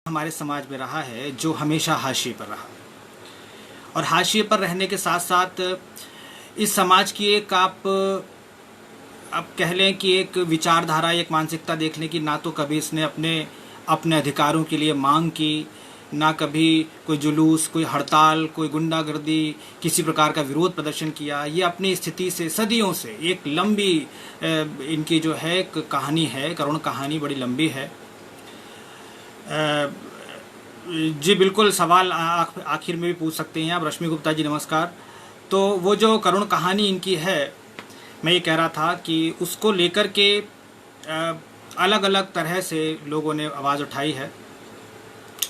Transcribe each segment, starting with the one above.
हमारे समाज में रहा है जो हमेशा हाशिए पर रहा, और हाशिए पर रहने के साथ साथ इस समाज की एक आप कह लें कि एक विचारधारा, एक मानसिकता देख लें कि ना तो कभी इसने अपने अपने अधिकारों के लिए मांग की, ना कभी कोई जुलूस, कोई हड़ताल, कोई गुंडागर्दी, किसी प्रकार का विरोध प्रदर्शन किया। ये अपनी स्थिति से सदियों से एक लंबी इनकी जो है एक कहानी है, करुण कहानी बड़ी लंबी है। जी बिल्कुल, सवाल आखिर में भी पूछ सकते हैं आप। रश्मि गुप्ता जी नमस्कार। तो वो जो करुण कहानी इनकी है, मैं ये कह रहा था कि उसको लेकर के अलग अलग तरह से लोगों ने आवाज़ उठाई है,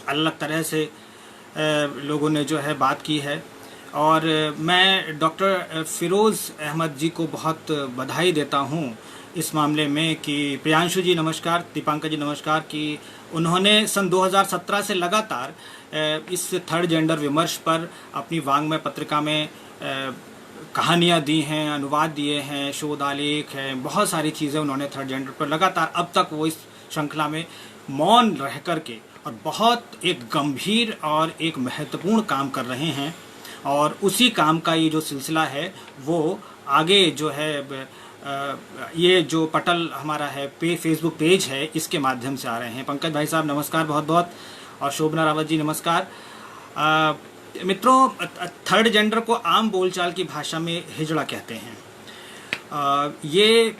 अलग तरह से लोगों ने जो है बात की है। और मैं डॉक्टर फिरोज़ अहमद जी को बहुत बधाई देता हूँ इस मामले में कि प्रियांशु जी नमस्कार, दीपांकर जी नमस्कार, कि उन्होंने सन 2017 से लगातार इस थर्ड जेंडर विमर्श पर अपनी वाङ्मय पत्रिका में कहानियाँ दी हैं, अनुवाद दिए हैं, शोध आलेख हैं, बहुत सारी चीज़ें उन्होंने थर्ड जेंडर पर लगातार अब तक वो इस श्रृंखला में मौन रह कर के और बहुत एक गंभीर और एक महत्वपूर्ण काम कर रहे हैं। और उसी काम का ये जो सिलसिला है वो आगे जो है ये जो पटल हमारा है फेसबुक पेज है, इसके माध्यम से आ रहे हैं। पंकज भाई साहब नमस्कार बहुत बहुत, और शोभना रावत जी नमस्कार। मित्रों, थर्ड जेंडर को आम बोलचाल की भाषा में हिजड़ा कहते हैं। ये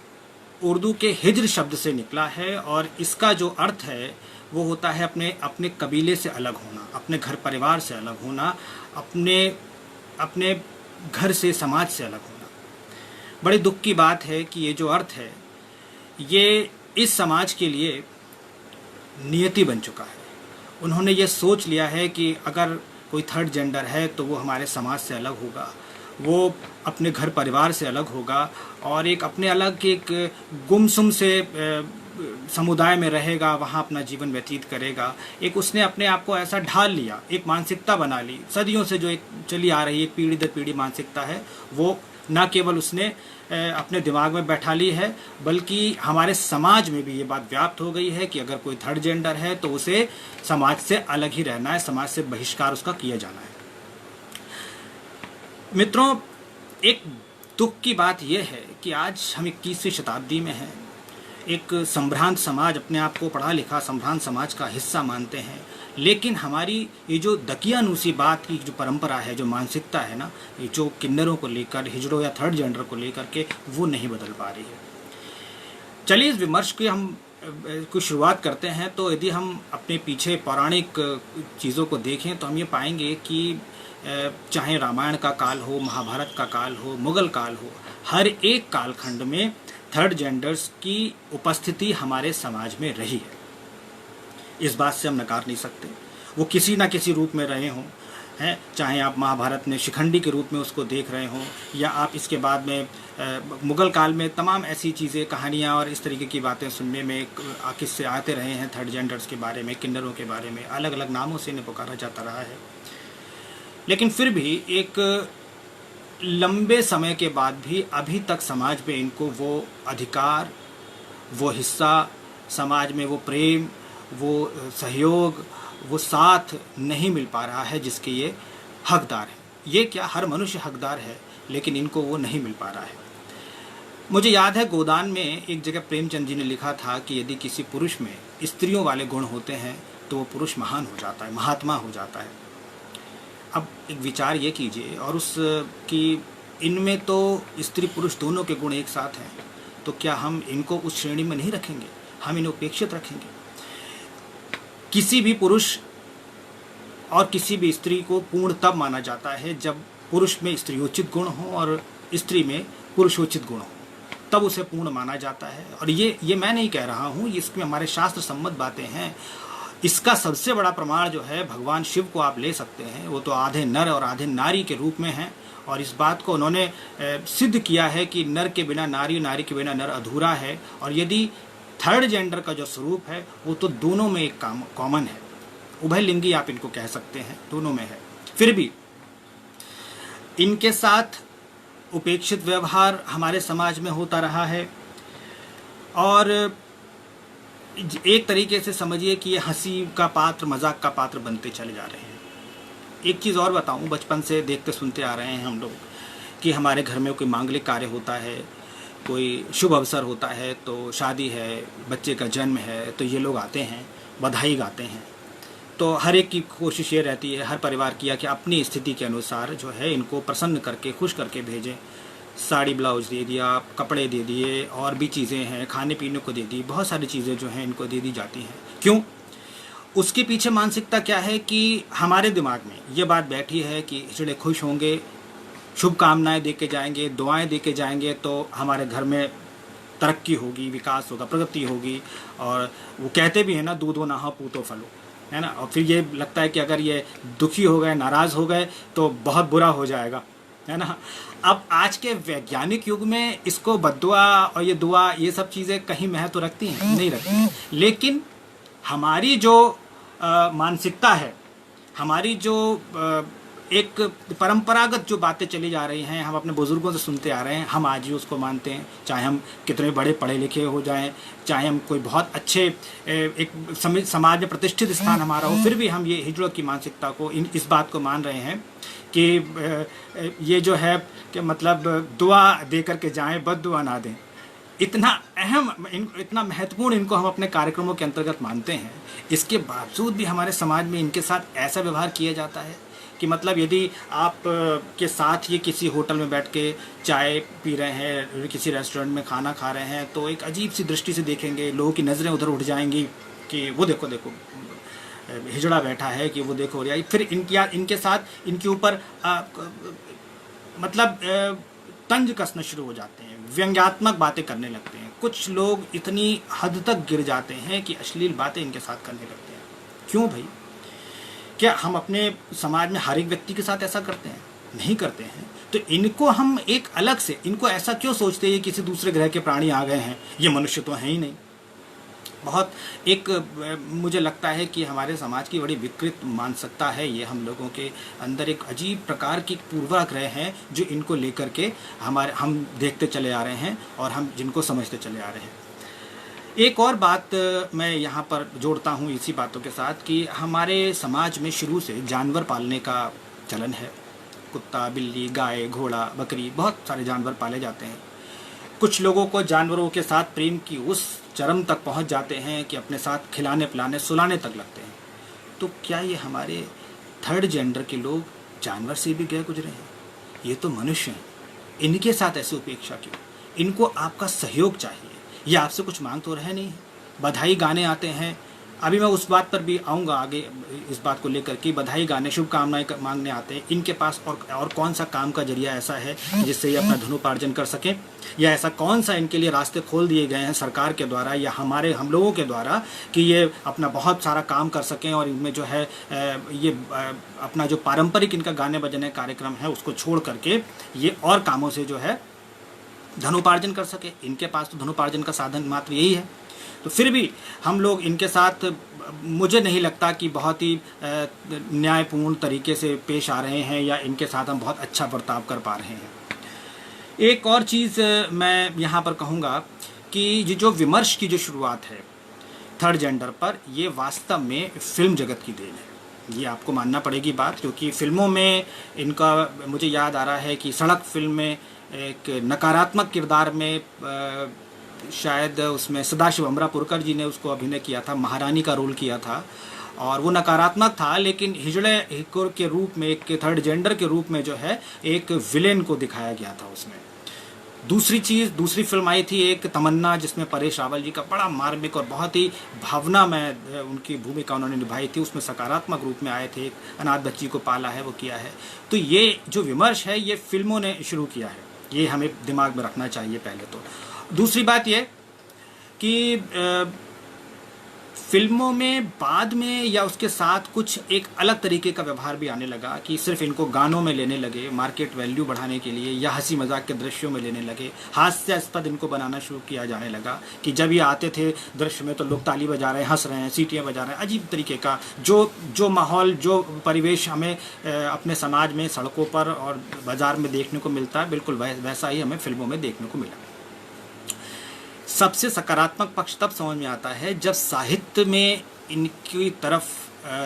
उर्दू के हिज्र शब्द से निकला है और इसका जो अर्थ है वो होता है अपने अपने कबीले से अलग होना, अपने घर परिवार से अलग होना, अपने घर से, समाज से अलग होना। बड़े दुख की बात है कि ये जो अर्थ है ये इस समाज के लिए नियति बन चुका है। उन्होंने ये सोच लिया है कि अगर कोई थर्ड जेंडर है तो वो हमारे समाज से अलग होगा, वो अपने घर परिवार से अलग होगा और एक अपने अलग एक गुमसुम से समुदाय में रहेगा, वहाँ अपना जीवन व्यतीत करेगा। एक उसने अपने आप को ऐसा ढाल लिया, एक मानसिकता बना ली, सदियों से जो एक चली आ रही एक पीढ़ी दर पीढ़ी मानसिकता है, वो न केवल उसने अपने दिमाग में बैठा ली है बल्कि हमारे समाज में भी ये बात व्याप्त हो गई है कि अगर कोई थर्ड जेंडर है तो उसे समाज से अलग ही रहना है, समाज से बहिष्कार उसका किया जाना है। मित्रों, एक दुख की बात यह है कि आज हम 21वीं शताब्दी में हैं। एक संभ्रांत समाज, अपने आप को पढ़ा लिखा संभ्रांत समाज का हिस्सा मानते हैं, लेकिन हमारी ये जो दकियानूसी बात की जो परंपरा है, जो मानसिकता है ना, ये जो किन्नरों को लेकर, हिजड़ों या थर्ड जेंडर को लेकर के, वो नहीं बदल पा रही है। चलिए इस विमर्श की हम कुछ शुरुआत करते हैं। तो यदि हम अपने पीछे पौराणिक चीज़ों को देखें तो हम ये पाएंगे कि चाहे रामायण का काल हो, महाभारत का काल हो, मुगल काल हो, हर एक कालखंड में थर्ड जेंडर्स की उपस्थिति हमारे समाज में रही है। इस बात से हम नकार नहीं सकते। वो किसी न किसी रूप में रहे हों, हैं, चाहे आप महाभारत में शिखंडी के रूप में उसको देख रहे हों, या आप इसके बाद में मुगल काल में तमाम ऐसी चीज़ें, कहानियाँ और इस तरीके की बातें सुनने में किस्से आते रहे हैं थर्ड जेंडर्स के बारे में, किन्नरों के बारे में, अलग अलग नामों से इन्हें पुकारा जाता रहा है। लेकिन फिर भी एक लंबे समय के बाद भी अभी तक समाज में इनको वो अधिकार, वो हिस्सा, समाज में वो प्रेम, वो सहयोग, वो साथ नहीं मिल पा रहा है जिसके ये हकदार हैं। ये क्या, हर मनुष्य हकदार है, लेकिन इनको वो नहीं मिल पा रहा है। मुझे याद है गोदान में एक जगह प्रेमचंद जी ने लिखा था कि यदि किसी पुरुष में स्त्रियों वाले गुण होते हैं तो वो पुरुष महान हो जाता है, महात्मा हो जाता है। अब एक विचार ये कीजिए, और उस कि इनमें तो स्त्री पुरुष दोनों के गुण एक साथ हैं, तो क्या हम इनको उस श्रेणी में नहीं रखेंगे, हम इन्हें उपेक्षित रखेंगे? किसी भी पुरुष और किसी भी स्त्री को पूर्ण तब माना जाता है जब पुरुष में स्त्रियोचित गुण हो और स्त्री में पुरुषोचित गुण हो, तब उसे पूर्ण माना जाता है। और ये मैं नहीं कह रहा हूँ, इसमें हमारे शास्त्र सम्मत बातें हैं। इसका सबसे बड़ा प्रमाण जो है भगवान शिव को आप ले सकते हैं। वो तो आधे नर और आधे नारी के रूप में हैं, और इस बात को उन्होंने सिद्ध किया है कि नर के बिना नारी, नारी के बिना नर अधूरा है। और यदि थर्ड जेंडर का जो स्वरूप है वो तो दोनों में एक कॉमन है, उभयलिंगी आप इनको कह सकते हैं, दोनों में है। फिर भी इनके साथ उपेक्षित व्यवहार हमारे समाज में होता रहा है। और एक तरीके से समझिए कि ये हंसी का पात्र, मजाक का पात्र बनते चले जा रहे हैं। एक चीज़ और बताऊं, बचपन से देखते सुनते आ रहे हैं हम लोग कि हमारे घर में कोई मांगलिक कार्य होता है, कोई शुभ अवसर होता है, तो शादी है, बच्चे का जन्म है, तो ये लोग आते हैं, बधाई गाते हैं। तो हर एक की कोशिश ये रहती है, हर परिवार की, कि अपनी स्थिति के अनुसार जो है इनको प्रसन्न करके, खुश करके भेजें। साड़ी ब्लाउज दे दिया, कपड़े दे दिए, और भी चीज़ें हैं, खाने पीने को दे दी, बहुत सारी चीज़ें जो हैं इनको दे दी जाती हैं। क्यों? उसके पीछे मानसिकता क्या है कि हमारे दिमाग में ये बात बैठी है कि हिजड़े खुश होंगे, शुभकामनाएं दे के जाएंगे, दुआएं दे के जाएंगे, तो हमारे घर में तरक्की होगी, विकास होगा, प्रगति होगी। और वो कहते भी हैं ना, दूधो नहा पूतो फलो, है ना। और फिर ये लगता है कि अगर ये दुखी हो गए, नाराज़ हो गए, तो बहुत बुरा हो जाएगा, है ना। अब आज के वैज्ञानिक युग में इसको बद्दुआ और ये दुआ, ये सब चीज़ें कहीं महत्व रखती हैं? नहीं रखती हैं। लेकिन हमारी जो मानसिकता है, हमारी जो एक परंपरागत जो बातें चली जा रही हैं, हम अपने बुजुर्गों से सुनते आ रहे हैं, हम आज भी उसको मानते हैं। चाहे हम कितने बड़े पढ़े लिखे हो जाएं, चाहे हम कोई बहुत अच्छे एक समाज में प्रतिष्ठित स्थान हमारा हो, फिर भी हम ये हिजड़ों की मानसिकता को, इस बात को मान रहे हैं कि ये जो है कि मतलब दुआ दे करके जाएं, बद्दुआ ना दें। इतना अहम, इतना महत्वपूर्ण इनको हम अपने कार्यक्रमों के अंतर्गत मानते हैं। इसके बावजूद भी हमारे समाज में इनके साथ ऐसा व्यवहार किया जाता है कि मतलब यदि आप के साथ ये किसी होटल में बैठ के चाय पी रहे हैं, किसी रेस्टोरेंट में खाना खा रहे हैं, तो एक अजीब सी दृष्टि से देखेंगे, लोगों की नज़रें उधर उठ जाएंगी कि वो देखो देखो हिजड़ा बैठा है, कि वो देखो। या फिर इनके साथ इनके ऊपर मतलब तंज कसना शुरू हो जाते हैं, व्यंग्यात्मक बातें करने लगते हैं। कुछ लोग इतनी हद तक गिर जाते हैं कि अश्लील बातें इनके साथ करने लगते हैं। क्यों भाई? क्या हम अपने समाज में हर एक व्यक्ति के साथ ऐसा करते हैं? नहीं करते हैं। तो इनको हम एक अलग से, इनको ऐसा क्यों सोचते हैं किसी दूसरे ग्रह के प्राणी आ गए हैं, ये मनुष्य तो हैं ही नहीं। बहुत एक मुझे लगता है कि हमारे समाज की बड़ी विकृत मानसिकता है ये। हम लोगों के अंदर एक अजीब प्रकार की पूर्वाग्रह है जो इनको लेकर के हम देखते चले आ रहे हैं और हम जिनको समझते चले आ रहे हैं। एक और बात मैं यहाँ पर जोड़ता हूँ इसी बातों के साथ कि हमारे समाज में शुरू से जानवर पालने का चलन है। कुत्ता, बिल्ली, गाय, घोड़ा, बकरी, बहुत सारे जानवर पाले जाते हैं। कुछ लोगों को जानवरों के साथ प्रेम की उस चरम तक पहुँच जाते हैं कि अपने साथ खिलाने पिलाने सुलाने तक लगते हैं। तो क्या ये हमारे थर्ड जेंडर के लोग जानवर से भी गए गुजरे हैं? ये तो मनुष्य हैं, इनके साथ ऐसी उपेक्षा क्यों? इनको आपका सहयोग चाहिए। ये आपसे कुछ मांग तो रहे नहीं। बधाई गाने आते हैं, अभी मैं उस बात पर भी आऊँगा आगे, इस बात को लेकर कि बधाई गाने, शुभकामनाएं मांगने आते हैं। इनके पास और कौन सा काम का जरिया ऐसा है जिससे ये अपना धनोपार्जन कर सकें, या ऐसा कौन सा इनके लिए रास्ते खोल दिए गए हैं सरकार के द्वारा या हम लोगों के द्वारा कि ये अपना बहुत सारा काम कर सकें और इनमें जो है ये अपना जो पारंपरिक इनका गाने बजाने कार्यक्रम है उसको छोड़ करके ये और कामों से जो है धनोपार्जन कर सके। इनके पास तो धनोपार्जन का साधन मात्र यही है। तो फिर भी हम लोग इनके साथ, मुझे नहीं लगता कि बहुत ही न्यायपूर्ण तरीके से पेश आ रहे हैं या इनके साथ हम बहुत अच्छा बर्ताव कर पा रहे हैं। एक और चीज़ मैं यहाँ पर कहूँगा कि ये जो विमर्श की जो शुरुआत है थर्ड जेंडर पर, ये वास्तव में फिल्म जगत की देन है। ये आपको मानना पड़ेगी बात, क्योंकि फिल्मों में इनका, मुझे याद आ रहा है कि सड़क फिल्म में एक नकारात्मक किरदार में शायद उसमें सदाशिव अमरापुरकर जी ने उसको अभिनय किया था, महारानी का रोल किया था, और वो नकारात्मक था, लेकिन हिजड़े के रूप में, एक थर्ड जेंडर के रूप में जो है एक विलेन को दिखाया गया था उसमें। दूसरी फिल्म आई थी एक तमन्ना, जिसमें परेश रावल जी का बड़ा मार्मिक और बहुत ही भावनामय उनकी भूमिका उन्होंने निभाई थी। उसमें सकारात्मक रूप में आए थे, एक अनाथ बच्ची को पाला है, वो किया है। तो ये जो विमर्श है ये फिल्मों ने शुरू किया है, ये हमें दिमाग में रखना चाहिए पहले तो। दूसरी बात ये कि फिल्मों में बाद में या उसके साथ कुछ एक अलग तरीके का व्यवहार भी आने लगा कि सिर्फ इनको गानों में लेने लगे मार्केट वैल्यू बढ़ाने के लिए, या हंसी मजाक के दृश्यों में लेने लगे, हास्यास्पद इनको बनाना शुरू किया जाने लगा कि जब ये आते थे दृश्य में तो लोग ताली बजा रहे हैं, हंस रहे हैं, सीटियाँ बजा रहे हैं। अजीब तरीके का जो माहौल, जो परिवेश हमें अपने समाज में सड़कों पर और बाज़ार में देखने को मिलता है, बिल्कुल वैसा ही हमें फिल्मों में देखने को मिला। सबसे सकारात्मक पक्ष तब समझ में आता है जब साहित्य में इनकी तरफ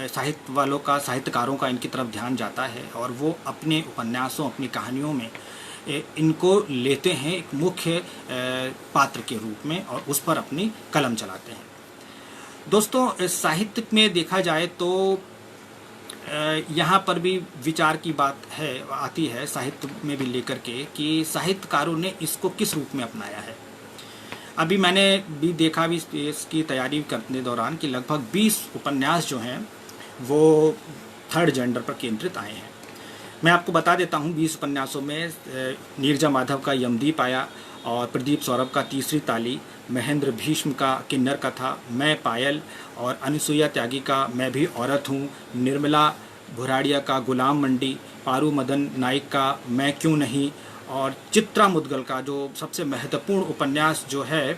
साहित्य वालों का, साहित्यकारों का इनकी तरफ ध्यान जाता है और वो अपने उपन्यासों, अपनी कहानियों में इनको लेते हैं एक मुख्य पात्र के रूप में और उस पर अपनी कलम चलाते हैं। दोस्तों, साहित्य में देखा जाए तो यहाँ पर भी विचार की बात आती है साहित्य में भी लेकर के कि साहित्यकारों ने इसको किस रूप में अपनाया है। अभी मैंने भी देखा भी इसकी तैयारी करने दौरान कि लगभग 20 उपन्यास जो हैं वो थर्ड जेंडर पर केंद्रित आए हैं। मैं आपको बता देता हूँ, 20 उपन्यासों में नीरजा माधव का यमदीप आया और प्रदीप सौरभ का तीसरी ताली, महेंद्र भीष्म का किन्नर कथा, मैं पायल और अनुसुईया त्यागी का मैं भी औरत हूँ, निर्मला भुराड़िया का गुलाम मंडी, पारू मदन नाइक का मैं क्यों नहीं और चित्रा मुदगल का जो सबसे महत्वपूर्ण उपन्यास जो है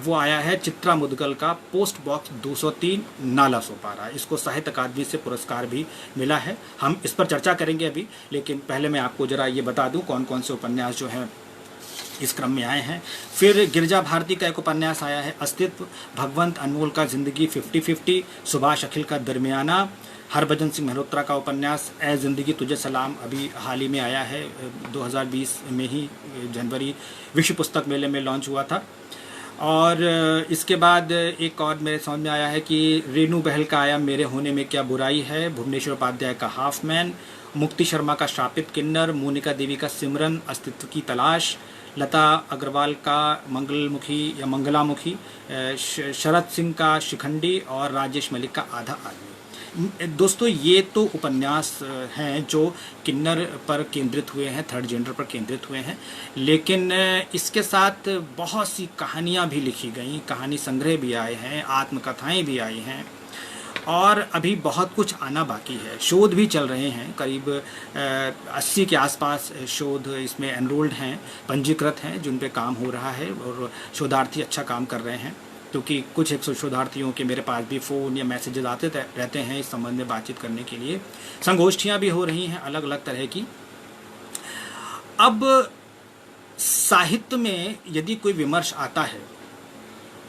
वो आया है चित्रा मुदगल का पोस्ट बॉक्स 203 नाला सोपारा। इसको साहित्य अकादमी से पुरस्कार भी मिला है। हम इस पर चर्चा करेंगे अभी, लेकिन पहले मैं आपको ज़रा ये बता दूं कौन कौन से उपन्यास जो हैं इस क्रम में आए हैं। फिर गिरजा भारती का एक उपन्यास आया है अस्तित्व, भगवंत अनमोल का जिंदगी 50-50, सुभाष अखिल का दरमियाना, हरभजन सिंह मल्होत्रा का उपन्यास ए ज़िंदगी तुझे सलाम अभी हाल ही में आया है, 2020 में ही जनवरी विश्व पुस्तक मेले में लॉन्च हुआ था। और इसके बाद एक और मेरे समझ में आया है कि रेनू बहल का आया मेरे होने में क्या बुराई है, भुवनेश्वर उपाध्याय का हाफ मैन, मुक्ति शर्मा का शापित किन्नर, मोनिका देवी का सिमरन अस्तित्व की तलाश, लता अग्रवाल का मंगलमुखी या मंगलामुखी, शरद सिंह का शिखंडी और राजेश मलिक का आधा आदमी। दोस्तों, ये तो उपन्यास हैं जो किन्नर पर केंद्रित हुए हैं, थर्ड जेंडर पर केंद्रित हुए हैं, लेकिन इसके साथ बहुत सी कहानियाँ भी लिखी गई, कहानी संग्रह भी आए हैं, आत्मकथाएं भी आई हैं और अभी बहुत कुछ आना बाकी है। शोध भी चल रहे हैं, करीब 80 के आसपास शोध इसमें एनरोल्ड हैं, पंजीकृत हैं, जिन पे काम हो रहा है और शोधार्थी अच्छा काम कर रहे हैं, क्योंकि कुछ एक शोधार्थियों के मेरे पास भी फ़ोन या मैसेजेस आते रहते हैं इस संबंध में बातचीत करने के लिए। संगोष्ठियाँ भी हो रही हैं अलग अलग तरह की। अब साहित्य में यदि कोई विमर्श आता है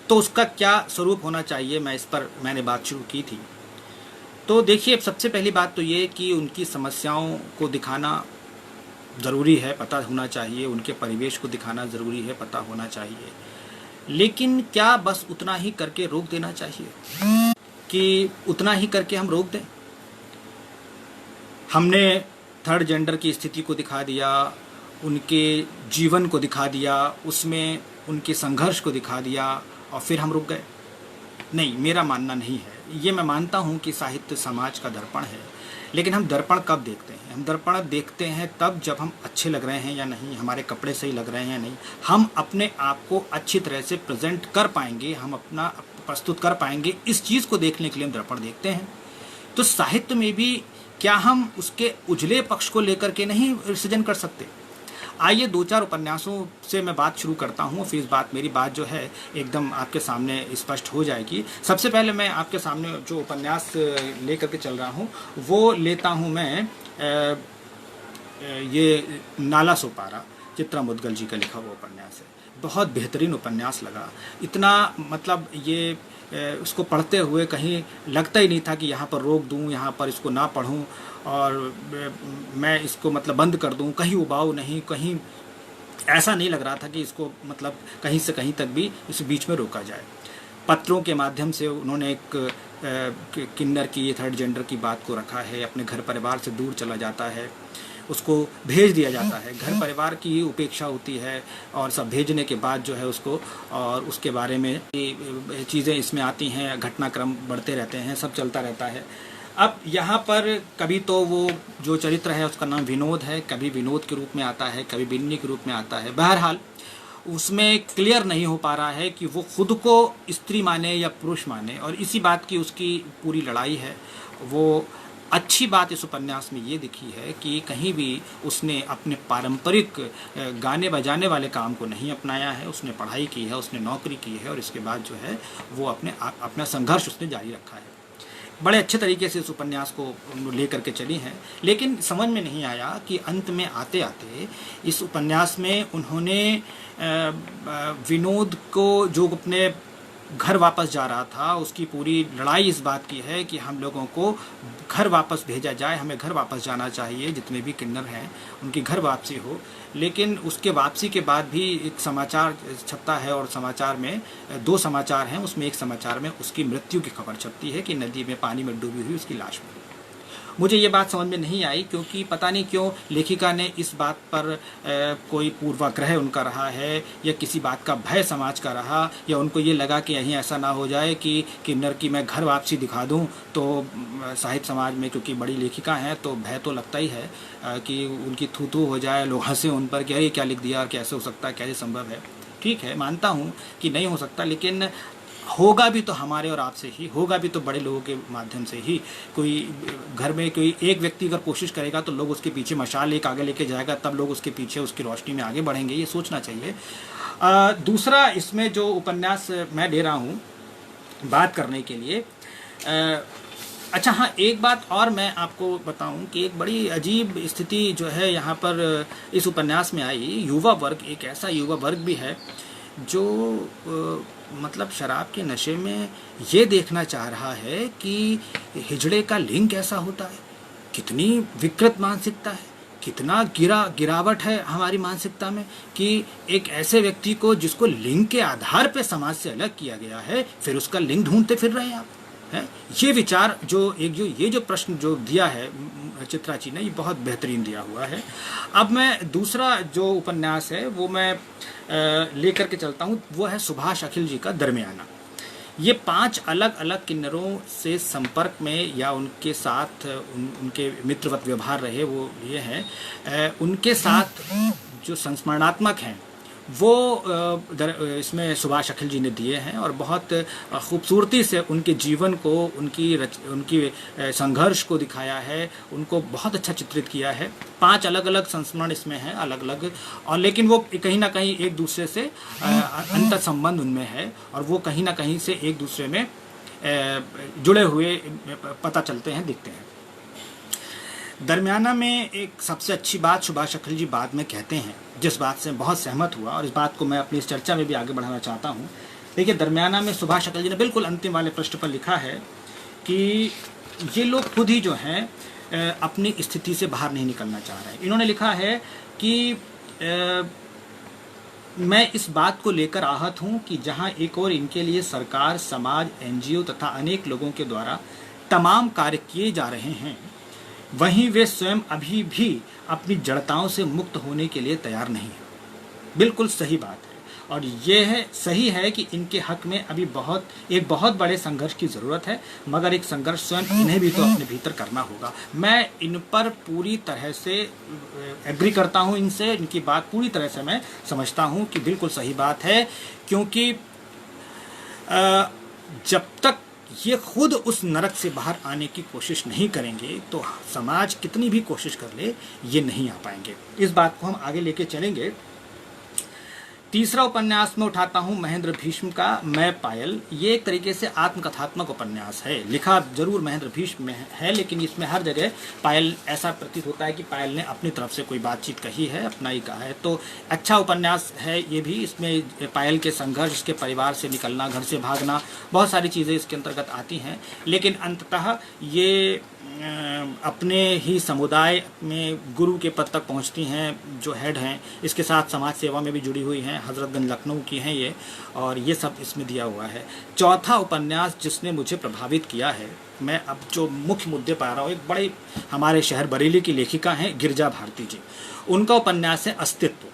तो उसका क्या स्वरूप होना चाहिए, मैं इस पर मैंने बात शुरू की थी। तो देखिए, सबसे पहली बात तो ये कि उनकी समस्याओं को दिखाना ज़रूरी है, पता होना चाहिए, उनके परिवेश को दिखाना ज़रूरी है, पता होना चाहिए, लेकिन क्या बस उतना ही करके रोक देना चाहिए कि उतना ही करके हम रोक दें? हमने थर्ड जेंडर की स्थिति को दिखा दिया, उनके जीवन को दिखा दिया, उसमें उनके संघर्ष को दिखा दिया और फिर हम रुक गए? नहीं, मेरा मानना नहीं है। ये मैं मानता हूँ कि साहित्य समाज का दर्पण है, लेकिन हम दर्पण कब देखते हैं? हम दर्पण देखते हैं तब जब हम अच्छे लग रहे हैं या नहीं, हमारे कपड़े सही लग रहे हैं या नहीं, हम अपने आप को अच्छी तरह से प्रेजेंट कर पाएंगे, हम अपना प्रस्तुत कर पाएंगे, इस चीज़ को देखने के लिए हम दर्पण देखते हैं। तो साहित्य में भी क्या हम उसके उजले पक्ष को लेकर के नहीं सृजन कर सकते? आइए 2-4 उपन्यासों से मैं बात शुरू करता हूँ, फिर मेरी बात जो है एकदम आपके सामने स्पष्ट हो जाएगी। सबसे पहले मैं आपके सामने जो उपन्यास लेकर के चल रहा हूँ वो लेता हूँ मैं ये नाला सोपारा, चित्रा मुदगल जी का लिखा हुआ उपन्यास है। बहुत बेहतरीन उपन्यास लगा, इतना मतलब ये उसको पढ़ते हुए कहीं लगता ही नहीं था कि यहाँ पर रोक दूँ, यहाँ पर इसको ना पढ़ूँ और मैं इसको मतलब बंद कर दूँ, कहीं उबाऊ नहीं, कहीं ऐसा नहीं लग रहा था कि इसको मतलब कहीं से कहीं तक भी इस बीच में रोका जाए। पत्रों के माध्यम से उन्होंने एक किन्नर की, थर्ड जेंडर की बात को रखा है, अपने घर परिवार से दूर चला जाता है, उसको भेज दिया जाता है, घर परिवार की उपेक्षा होती है और सब भेजने के बाद जो है उसको, और उसके बारे में चीज़ें इसमें आती हैं, घटनाक्रम बढ़ते रहते हैं, सब चलता रहता है। अब यहाँ पर कभी तो वो जो चरित्र है उसका नाम विनोद है, कभी विनोद के रूप में आता है, कभी बिन्नी के रूप में आता है। बहरहाल उसमें क्लियर नहीं हो पा रहा है कि वो खुद को स्त्री माने या पुरुष माने, और इसी बात की उसकी पूरी लड़ाई है। वो अच्छी बात इस उपन्यास में ये दिखी है कि कहीं भी उसने अपने पारंपरिक गाने बजाने वाले काम को नहीं अपनाया है, उसने पढ़ाई की है, उसने नौकरी की है और इसके बाद जो है वो अपना संघर्ष उसने जारी रखा है। बड़े अच्छे तरीके से इस उपन्यास को लेकर के चली हैं, लेकिन समझ में नहीं आया कि अंत में आते आते इस उपन्यास में उन्होंने विनोद को, जो अपने घर वापस जा रहा था, उसकी पूरी लड़ाई इस बात की है कि हम लोगों को घर वापस भेजा जाए, हमें घर वापस जाना चाहिए, जितने भी किन्नर हैं उनकी घर वापसी हो। लेकिन उसके वापसी के बाद भी एक समाचार छपता है, और समाचार में 2 समाचार हैं, उसमें एक समाचार में उसकी मृत्यु की खबर छपती है कि नदी में पानी में डूबी हुई उसकी लाश मिली। मुझे ये बात समझ में नहीं आई, क्योंकि पता नहीं क्यों लेखिका ने इस बात पर कोई पूर्वाग्रह उनका रहा है, या किसी बात का भय समाज का रहा, या उनको ये लगा कि यहीं ऐसा ना हो जाए कि किन्नर की मैं घर वापसी दिखा दूं, तो साहित्य समाज में क्योंकि बड़ी लेखिका हैं तो भय तो लगता ही है कि उनकी थू थू हो जाए, लोग हंसे उन पर कि अरे क्या लिख दिया, कैसे हो सकता है, कैसे संभव है। ठीक है, मानता हूँ कि नहीं हो सकता, लेकिन होगा भी तो हमारे और आपसे ही, होगा भी तो बड़े लोगों के माध्यम से ही। कोई घर में कोई एक व्यक्ति अगर कोशिश करेगा तो लोग उसके पीछे मशाल एक आगे लेके जाएगा, तब लोग उसके पीछे उसकी रोशनी में आगे बढ़ेंगे, ये सोचना चाहिए। दूसरा, इसमें जो उपन्यास मैं दे रहा हूँ बात करने के लिए, अच्छा हाँ, एक बात और मैं आपको बताऊं कि एक बड़ी अजीब स्थिति जो है यहाँ पर इस उपन्यास में आई। युवा वर्ग, एक ऐसा युवा वर्ग भी है जो मतलब शराब के नशे में ये देखना चाह रहा है कि हिजड़े का लिंग कैसा होता है। कितनी विकृत मानसिकता है, कितना गिरावट है हमारी मानसिकता में कि एक ऐसे व्यक्ति को जिसको लिंग के आधार पे समाज से अलग किया गया है, फिर उसका लिंग ढूंढते फिर रहे हैं आप। है ये विचार ये जो प्रश्न जो दिया है चित्रा जी ने, ये बहुत बेहतरीन दिया हुआ है। अब मैं दूसरा जो उपन्यास है वो मैं लेकर के चलता हूँ, वो है सुभाष अखिल जी का दरमियाना। ये 5 अलग अलग किन्नरों से संपर्क में या उनके साथ उनके मित्रवत व्यवहार रहे, वो ये हैं उनके साथ जो संस्मरणात्मक हैं वो इसमें सुभाष अखिल जी ने दिए हैं, और बहुत खूबसूरती से उनके जीवन को, उनकी संघर्ष को दिखाया है, उनको बहुत अच्छा चित्रित किया है। 5 अलग अलग संस्मरण इसमें हैं, अलग अलग, और लेकिन वो कहीं ना कहीं एक दूसरे से अंतर संबंध उनमें है, और वो कहीं ना कहीं से एक दूसरे में जुड़े हुए पता चलते हैं, दिखते हैं। दरमियाना में एक सबसे अच्छी बात सुभाष अखिल जी बाद में कहते हैं, जिस बात से बहुत सहमत हुआ, और इस बात को मैं अपनी इस चर्चा में भी आगे बढ़ाना चाहता हूँ। देखिए, दरमियाना में सुभाष अखिल जी ने बिल्कुल अंतिम वाले पृष्ठ पर लिखा है कि ये लोग खुद ही जो हैं अपनी स्थिति से बाहर नहीं निकलना चाह रहे हैं। इन्होंने लिखा है कि मैं इस बात को लेकर आहत हूँ कि जहाँ एक और इनके लिए सरकार, समाज, NGO तथा अनेक लोगों के द्वारा तमाम कार्य किए जा रहे हैं, वहीं वे स्वयं अभी भी अपनी जड़ताओं से मुक्त होने के लिए तैयार नहीं है। बिल्कुल सही बात है, और ये है सही है कि इनके हक में अभी एक बहुत बड़े संघर्ष की ज़रूरत है, मगर एक संघर्ष स्वयं इन्हें भी तो अपने भीतर करना होगा। मैं इन पर पूरी तरह से एग्री करता हूँ, इनसे इनकी बात पूरी तरह से मैं समझता हूँ कि बिल्कुल सही बात है, क्योंकि जब तक ये खुद उस नरक से बाहर आने की कोशिश नहीं करेंगे तो समाज कितनी भी कोशिश कर ले, ये नहीं आ पाएंगे। इस बात को हम आगे लेके चलेंगे। तीसरा उपन्यास में उठाता हूँ महेंद्र भीष्म का मैं पायल। ये एक तरीके से आत्मकथात्मक उपन्यास है, लिखा जरूर महेंद्र भीष्म में है, लेकिन इसमें हर जगह पायल, ऐसा प्रतीत होता है कि पायल ने अपनी तरफ से कोई बातचीत कही है, अपना ही कहा है। तो अच्छा उपन्यास है ये भी। इसमें पायल के संघर्ष, इसके परिवार से निकलना, घर से भागना, बहुत सारी चीज़ें इसके अंतर्गत आती हैं, लेकिन अंततः ये अपने ही समुदाय में गुरु के पद तक पहुंचती हैं, जो हेड हैं। इसके साथ समाज सेवा में भी जुड़ी हुई हैं, हजरतगंज लखनऊ की हैं ये, और ये सब इसमें दिया हुआ है। चौथा उपन्यास जिसने मुझे प्रभावित किया है, मैं अब जो मुख्य मुद्दे पा रहा हूँ, एक बड़े हमारे शहर बरेली की लेखिका हैं गिरिजा भारती जी, उनका उपन्यास है अस्तित्व।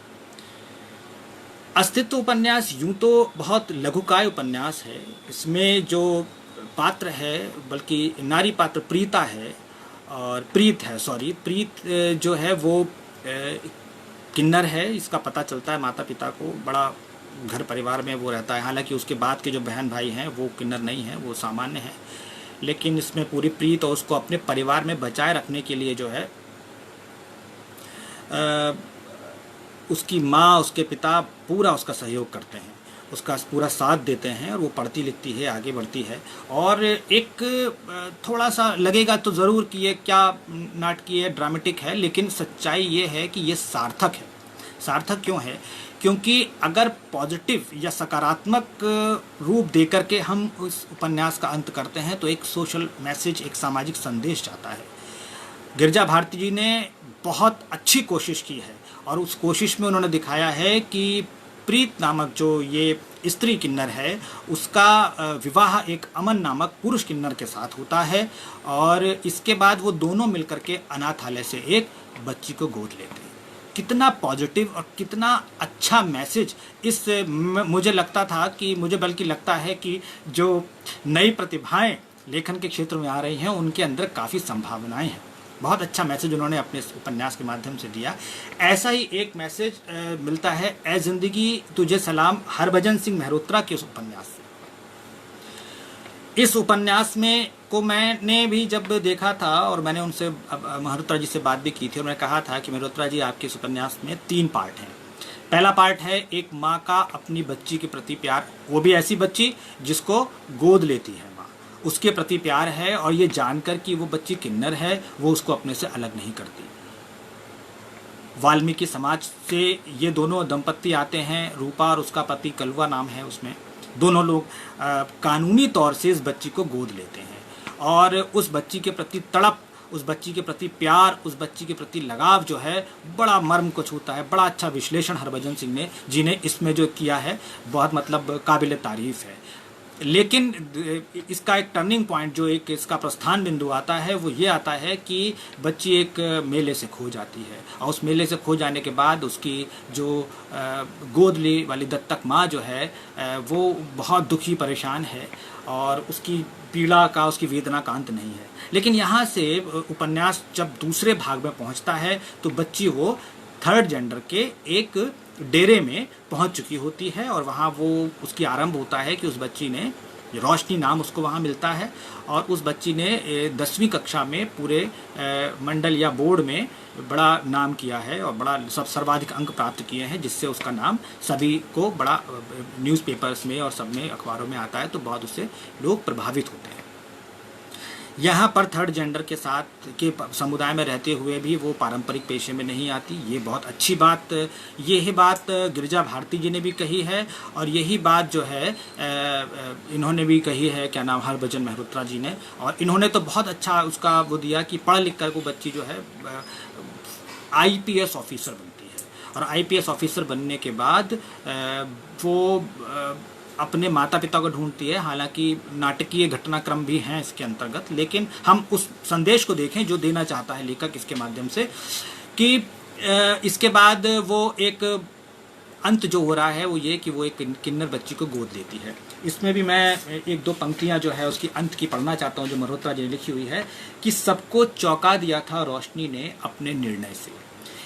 अस्तित्व उपन्यास यूँ तो बहुत लघुकाय उपन्यास है। इसमें जो पात्र है, बल्कि नारी पात्र प्रीता है, और प्रीत जो है वो किन्नर है। इसका पता चलता है माता पिता को, बड़ा घर परिवार में वो रहता है। हालांकि उसके बाद के जो बहन भाई हैं वो किन्नर नहीं हैं, वो सामान्य हैं, लेकिन इसमें पूरी प्रीत और उसको अपने परिवार में बचाए रखने के लिए जो है उसकी माँ, उसके पिता पूरा उसका सहयोग करते हैं। उसका पूरा साथ देते हैं और वो पढ़ती लिखती है, आगे बढ़ती है। और एक थोड़ा सा लगेगा तो ज़रूर कि ये क्या नाटकीय ड्रामेटिक है, लेकिन सच्चाई ये है कि ये सार्थक है। सार्थक क्यों है? क्योंकि अगर पॉजिटिव या सकारात्मक रूप दे करके हम उस उपन्यास का अंत करते हैं तो एक सोशल मैसेज, एक सामाजिक संदेश जाता है। गिरिजा भारती जी ने बहुत अच्छी कोशिश की है और उस कोशिश में उन्होंने दिखाया है कि प्रीत नामक जो ये स्त्री किन्नर है उसका विवाह एक अमन नामक पुरुष किन्नर के साथ होता है और इसके बाद वो दोनों मिलकर के अनाथालय से एक बच्ची को गोद लेते हैं। कितना पॉजिटिव और कितना अच्छा मैसेज इस मुझे लगता था कि मुझे बल्कि लगता है कि जो नई प्रतिभाएं लेखन के क्षेत्र में आ रही हैं उनके अंदर काफ़ी संभावनाएं हैं। बहुत अच्छा मैसेज उन्होंने अपने इस उपन्यास के माध्यम से दिया। ऐसा ही एक मैसेज मिलता है ए जिंदगी तुझे सलाम हरभजन सिंह मेहरोत्रा के उस उपन्यास से। इस उपन्यास में को मैंने भी जब देखा था और मैंने उनसे मेहरोत्रा जी से बात भी की थी और मैं कहा था कि मेहरोत्रा जी आपके इस उपन्यास में 3 पार्ट हैं। पहला पार्ट है एक माँ का अपनी बच्ची के प्रति प्यार, वो भी ऐसी बच्ची जिसको गोद लेती है माँ, उसके प्रति प्यार है और ये जानकर कि वो बच्ची किन्नर है वो उसको अपने से अलग नहीं करती। वाल्मीकि समाज से ये दोनों दंपत्ति आते हैं, रूपा और उसका पति कलवा नाम है उसमें। दोनों लोग कानूनी तौर से इस बच्ची को गोद लेते हैं और उस बच्ची के प्रति तड़प, उस बच्ची के प्रति प्यार, उस बच्ची के प्रति लगाव जो है बड़ा मर्म को छूता है। बड़ा अच्छा विश्लेषण हरभजन सिंह जी ने इसमें जो किया है बहुत मतलब काबिल तारीफ है। लेकिन इसका एक टर्निंग पॉइंट जो एक इसका प्रस्थान बिंदु आता है वो ये आता है कि बच्ची एक मेले से खो जाती है और उस मेले से खो जाने के बाद उसकी जो गोद ली वाली दत्तक माँ जो है वो बहुत दुखी परेशान है और उसकी पीड़ा का, उसकी वेदना का अंत नहीं है। लेकिन यहाँ से उपन्यास जब दूसरे भाग में पहुँचता है तो बच्ची वो थर्ड जेंडर के एक डेरे में पहुंच चुकी होती है और वहाँ वो उसकी आरंभ होता है कि उस बच्ची ने, रोशनी नाम उसको वहाँ मिलता है और उस बच्ची ने 10वीं कक्षा में पूरे मंडल या बोर्ड में बड़ा नाम किया है और बड़ा सर्वाधिक अंक प्राप्त किए हैं, जिससे उसका नाम सभी को बड़ा न्यूज़पेपर्स में और सब में अखबारों में आता है तो बहुत उससे लोग प्रभावित होते हैं। यहाँ पर थर्ड जेंडर के साथ के समुदाय में रहते हुए भी वो पारंपरिक पेशे में नहीं आती। ये बहुत अच्छी बात, यही बात गिरिजा भारती जी ने भी कही है और यही बात जो है इन्होंने भी कही है, क्या नाम, हरभजन मेहरोत्रा जी ने। और इन्होंने तो बहुत अच्छा उसका वो दिया कि पढ़ लिख कर वो बच्ची जो है IPS ऑफिसर बनती है और IPS ऑफिसर बनने के बाद वो अपने माता पिता को ढूंढती है। हालांकि नाटकीय घटनाक्रम भी हैं इसके अंतर्गत, लेकिन हम उस संदेश को देखें जो देना चाहता है लेखक इसके माध्यम से कि इसके बाद वो एक अंत जो हो रहा है वो ये कि वो एक किन्नर बच्ची को गोद लेती है। इसमें भी मैं 1-2 पंक्तियां जो है उसकी अंत की पढ़ना चाहता हूं जो मेहरोत्रा जी ने लिखी हुई है कि सबको चौंका दिया था रोशनी ने अपने निर्णय से,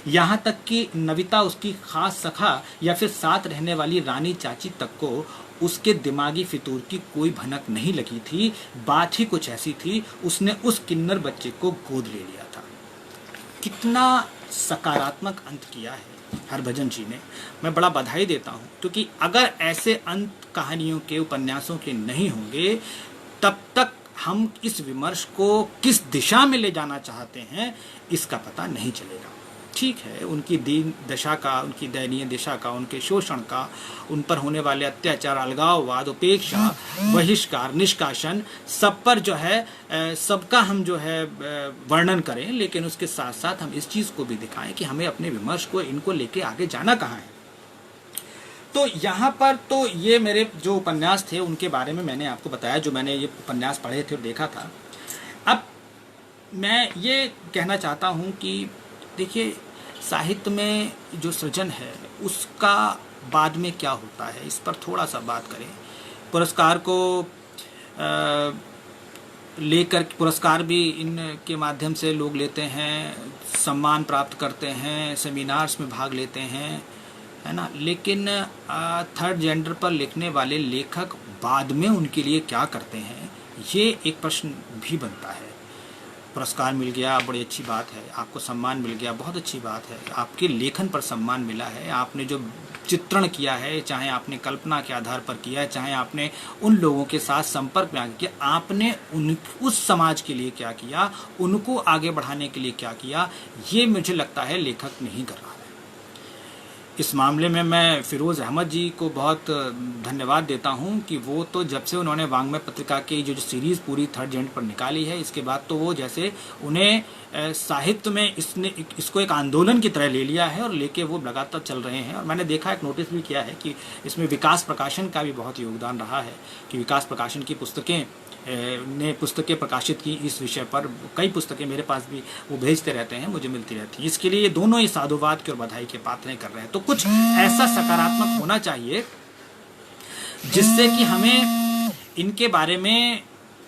यहाँ तक कि नविता उसकी खास सखा या फिर साथ रहने वाली रानी चाची तक को उसके दिमागी फितूर की कोई भनक नहीं लगी थी। बात ही कुछ ऐसी थी, उसने उस किन्नर बच्चे को गोद ले लिया था। कितना सकारात्मक अंत किया है हरभजन जी ने, मैं बड़ा बधाई देता हूँ। क्योंकि अगर ऐसे अंत कहानियों के, उपन्यासों के नहीं होंगे तब तक हम इस विमर्श को किस दिशा में ले जाना चाहते हैं इसका पता नहीं चलेगा। ठीक है, उनकी दीन दशा का, उनकी दयनीय दशा का, उनके शोषण का, उन पर होने वाले अत्याचार, अलगाववाद, उपेक्षा, बहिष्कार, निष्कासन, सब पर जो है सबका हम जो है वर्णन करें, लेकिन उसके साथ साथ हम इस चीज़ को भी दिखाएं कि हमें अपने विमर्श को, इनको लेके आगे जाना कहाँ है। तो यहाँ पर तो ये मेरे जो उपन्यास थे उनके बारे में मैंने आपको बताया, जो मैंने ये उपन्यास पढ़े थे और देखा था। अब मैं ये कहना चाहता हूँ कि देखिए, साहित्य में जो सृजन है उसका बाद में क्या होता है इस पर थोड़ा सा बात करें। पुरस्कार को लेकर, पुरस्कार भी इनके माध्यम से लोग लेते हैं, सम्मान प्राप्त करते हैं, सेमिनार्स में भाग लेते हैं, है ना। लेकिन थर्ड जेंडर पर लिखने वाले लेखक बाद में उनके लिए क्या करते हैं, ये एक प्रश्न भी बनता है। पुरस्कार मिल गया, बड़ी अच्छी बात है। आपको सम्मान मिल गया, बहुत अच्छी बात है। आपके लेखन पर सम्मान मिला है, आपने जो चित्रण किया है, चाहे आपने कल्पना के आधार पर किया है, चाहे आपने उन लोगों के साथ संपर्क में आगे किया, आपने उस समाज के लिए क्या किया, उनको आगे बढ़ाने के लिए क्या किया, ये मुझे लगता है लेखक नहीं कर रहा है। इस मामले में मैं फिरोज़ अहमद जी को बहुत धन्यवाद देता हूं कि वो तो जब से उन्होंने वांग्मय पत्रिका की जो सीरीज़ पूरी थर्ड जेंडर पर निकाली है, इसके बाद तो वो जैसे उन्हें साहित्य में इसको एक आंदोलन की तरह ले लिया है और लेके वो लगातार चल रहे हैं। और मैंने देखा, एक नोटिस भी किया है कि इसमें विकास प्रकाशन का भी बहुत योगदान रहा है कि विकास प्रकाशन की पुस्तकें प्रकाशित की इस विषय पर। कई पुस्तकें मेरे पास भी वो भेजते रहते हैं, मुझे मिलती रहती हैं। इसके लिए ये दोनों ही साधुवाद की और बधाई के पात्र कर रहे हैं। तो कुछ ऐसा सकारात्मक होना चाहिए जिससे कि हमें इनके बारे में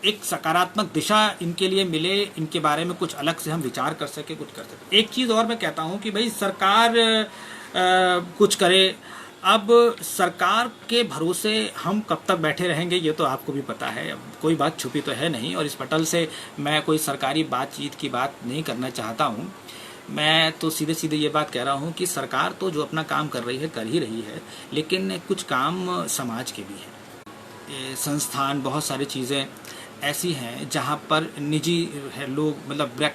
एक सकारात्मक दिशा इनके लिए मिले, इनके बारे में कुछ अलग से हम विचार कर सके, कुछ कर सके। एक चीज़ और मैं कहता हूँ कि भाई सरकार कुछ करे। अब सरकार के भरोसे हम कब तक बैठे रहेंगे ये तो आपको भी पता है, अब कोई बात छुपी तो है नहीं। और इस पटल से मैं कोई सरकारी बातचीत की बात नहीं करना चाहता हूँ। मैं तो सीधे सीधे ये बात कह रहा हूँ कि सरकार तो जो अपना काम कर रही है कर ही रही है, लेकिन कुछ काम समाज के भी हैं। संस्थान, बहुत सारी चीज़ें ऐसी हैं जहाँ पर निजी लोग, मतलब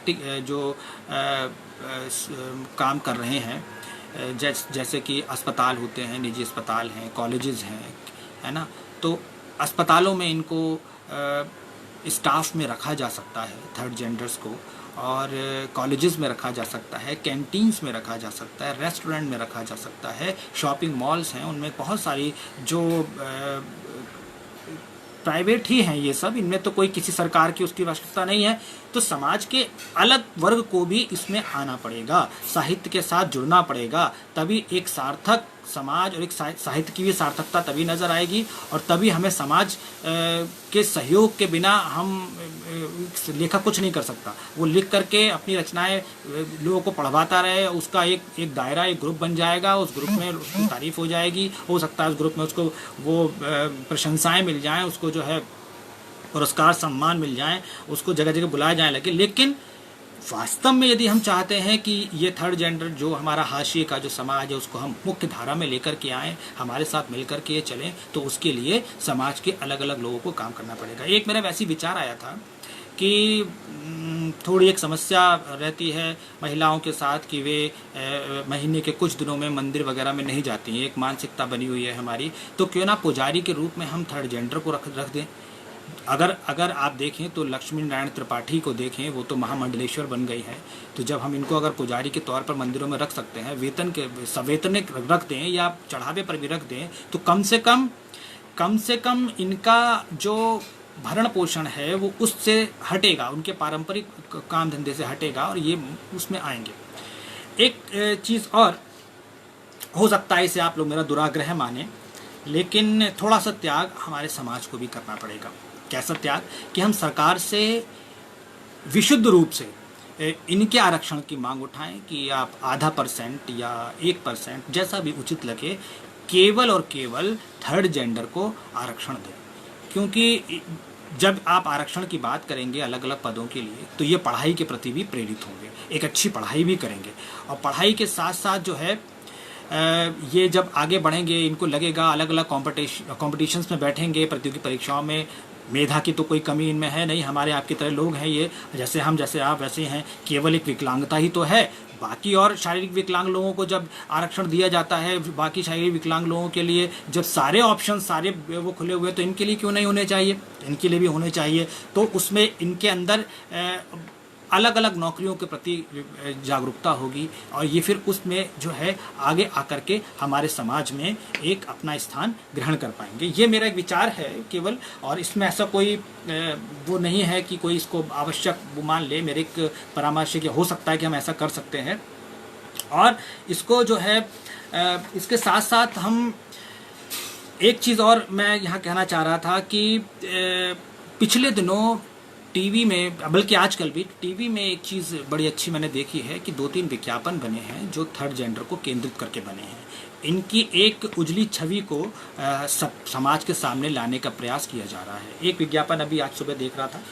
जो काम कर रहे हैं, जैसे कि अस्पताल होते हैं, निजी अस्पताल हैं, कॉलेजेस हैं, है ना। तो अस्पतालों में इनको स्टाफ में रखा जा सकता है थर्ड जेंडर्स को, और कॉलेजेस में रखा जा सकता है, कैंटीन्स में रखा जा सकता है, रेस्टोरेंट में रखा जा सकता है, शॉपिंग मॉल्स हैं, उनमें बहुत सारी जो प्राइवेट ही हैं ये सब, इनमें तो कोई किसी सरकार की उसकी आवश्यकता नहीं है। तो समाज के अलग वर्ग को भी इसमें आना पड़ेगा, साहित्य के साथ जुड़ना पड़ेगा, तभी एक सार्थक समाज और एक साहित्य की भी सार्थकता तभी नज़र आएगी। और तभी हमें समाज के सहयोग के बिना हम लेखक कुछ नहीं कर सकता। वो लिख करके अपनी रचनाएं लोगों को पढ़वाता रहे, उसका एक दायरा, एक ग्रुप बन जाएगा, उस ग्रुप में उसकी तारीफ हो जाएगी, हो सकता है उस ग्रुप में उसको वो प्रशंसाएं मिल जाएं, उसको जो है पुरस्कार सम्मान मिल जाएं, उसको जगह जगह बुलाया जाए लगे। लेकिन वास्तव में यदि हम चाहते हैं कि ये थर्ड जेंडर जो हमारा हाशिए का जो समाज है उसको हम मुख्य धारा में लेकर के आएँ, हमारे साथ मिलकर के चलें, तो उसके लिए समाज के अलग अलग लोगों को काम करना पड़ेगा। एक मेरा वैसी विचार आया था कि थोड़ी एक समस्या रहती है महिलाओं के साथ कि वे महीने के कुछ दिनों में मंदिर वगैरह में नहीं जाती हैं, एक मानसिकता बनी हुई है हमारी। तो क्यों ना पुजारी के रूप में हम थर्ड जेंडर को रख दें। अगर आप देखें तो लक्ष्मी नारायण त्रिपाठी को देखें, वो तो महामंडलेश्वर बन गई है। तो जब हम इनको अगर पुजारी के तौर पर मंदिरों में रख सकते हैं, वेतन के सवेतन रख दें या चढ़ावे पर भी रख दें, तो कम से कम इनका जो भरण पोषण है वो उससे हटेगा, उनके पारंपरिक काम धंधे से हटेगा और ये उसमें आएंगे। एक चीज़ और हो सकता है, इसे आप लोग मेरा दुराग्रह माने, लेकिन थोड़ा सा त्याग हमारे समाज को भी करना पड़ेगा। कैसा त्याग कि हम सरकार से विशुद्ध रूप से इनके आरक्षण की मांग उठाएं कि आप 0.5% या 1% जैसा भी उचित लगे, केवल और केवल थर्ड जेंडर को आरक्षण दें। क्योंकि जब आप आरक्षण की बात करेंगे अलग अलग पदों के लिए, तो ये पढ़ाई के प्रति भी प्रेरित होंगे, एक अच्छी पढ़ाई भी करेंगे। और पढ़ाई के साथ साथ जो है ये जब आगे बढ़ेंगे, इनको लगेगा अलग अलग कॉम्पिटिशन्स में बैठेंगे, प्रतियोगी परीक्षाओं में। मेधा की तो कोई कमी इनमें है नहीं, हमारे आपकी तरह लोग हैं ये, जैसे हम जैसे आप वैसे हैं। केवल एक विकलांगता ही तो है, बाकी और शारीरिक विकलांग लोगों को जब आरक्षण दिया जाता है, बाकी शारीरिक विकलांग लोगों के लिए जब सारे ऑप्शन सारे वो खुले हुए, तो इनके लिए क्यों नहीं होने चाहिए? इनके लिए भी होने चाहिए। तो उसमें इनके अंदर अलग अलग नौकरियों के प्रति जागरूकता होगी और ये फिर उसमें जो है आगे आकर के हमारे समाज में एक अपना स्थान ग्रहण कर पाएंगे। ये मेरा एक विचार है केवल, और इसमें ऐसा कोई वो नहीं है कि कोई इसको आवश्यक वो मान ले। मेरे एक परामर्श कि हो सकता है कि हम ऐसा कर सकते हैं। और इसको जो है इसके साथ साथ हम एक चीज़ और मैं यहाँ कहना चाह रहा था कि पिछले दिनों टीवी में, बल्कि आजकल भी टीवी में एक चीज़ बड़ी अच्छी मैंने देखी है कि 2-3 विज्ञापन बने हैं जो थर्ड जेंडर को केंद्रित करके बने हैं। इनकी एक उजली छवि को समाज के सामने लाने का प्रयास किया जा रहा है। एक विज्ञापन अभी आज सुबह देख रहा था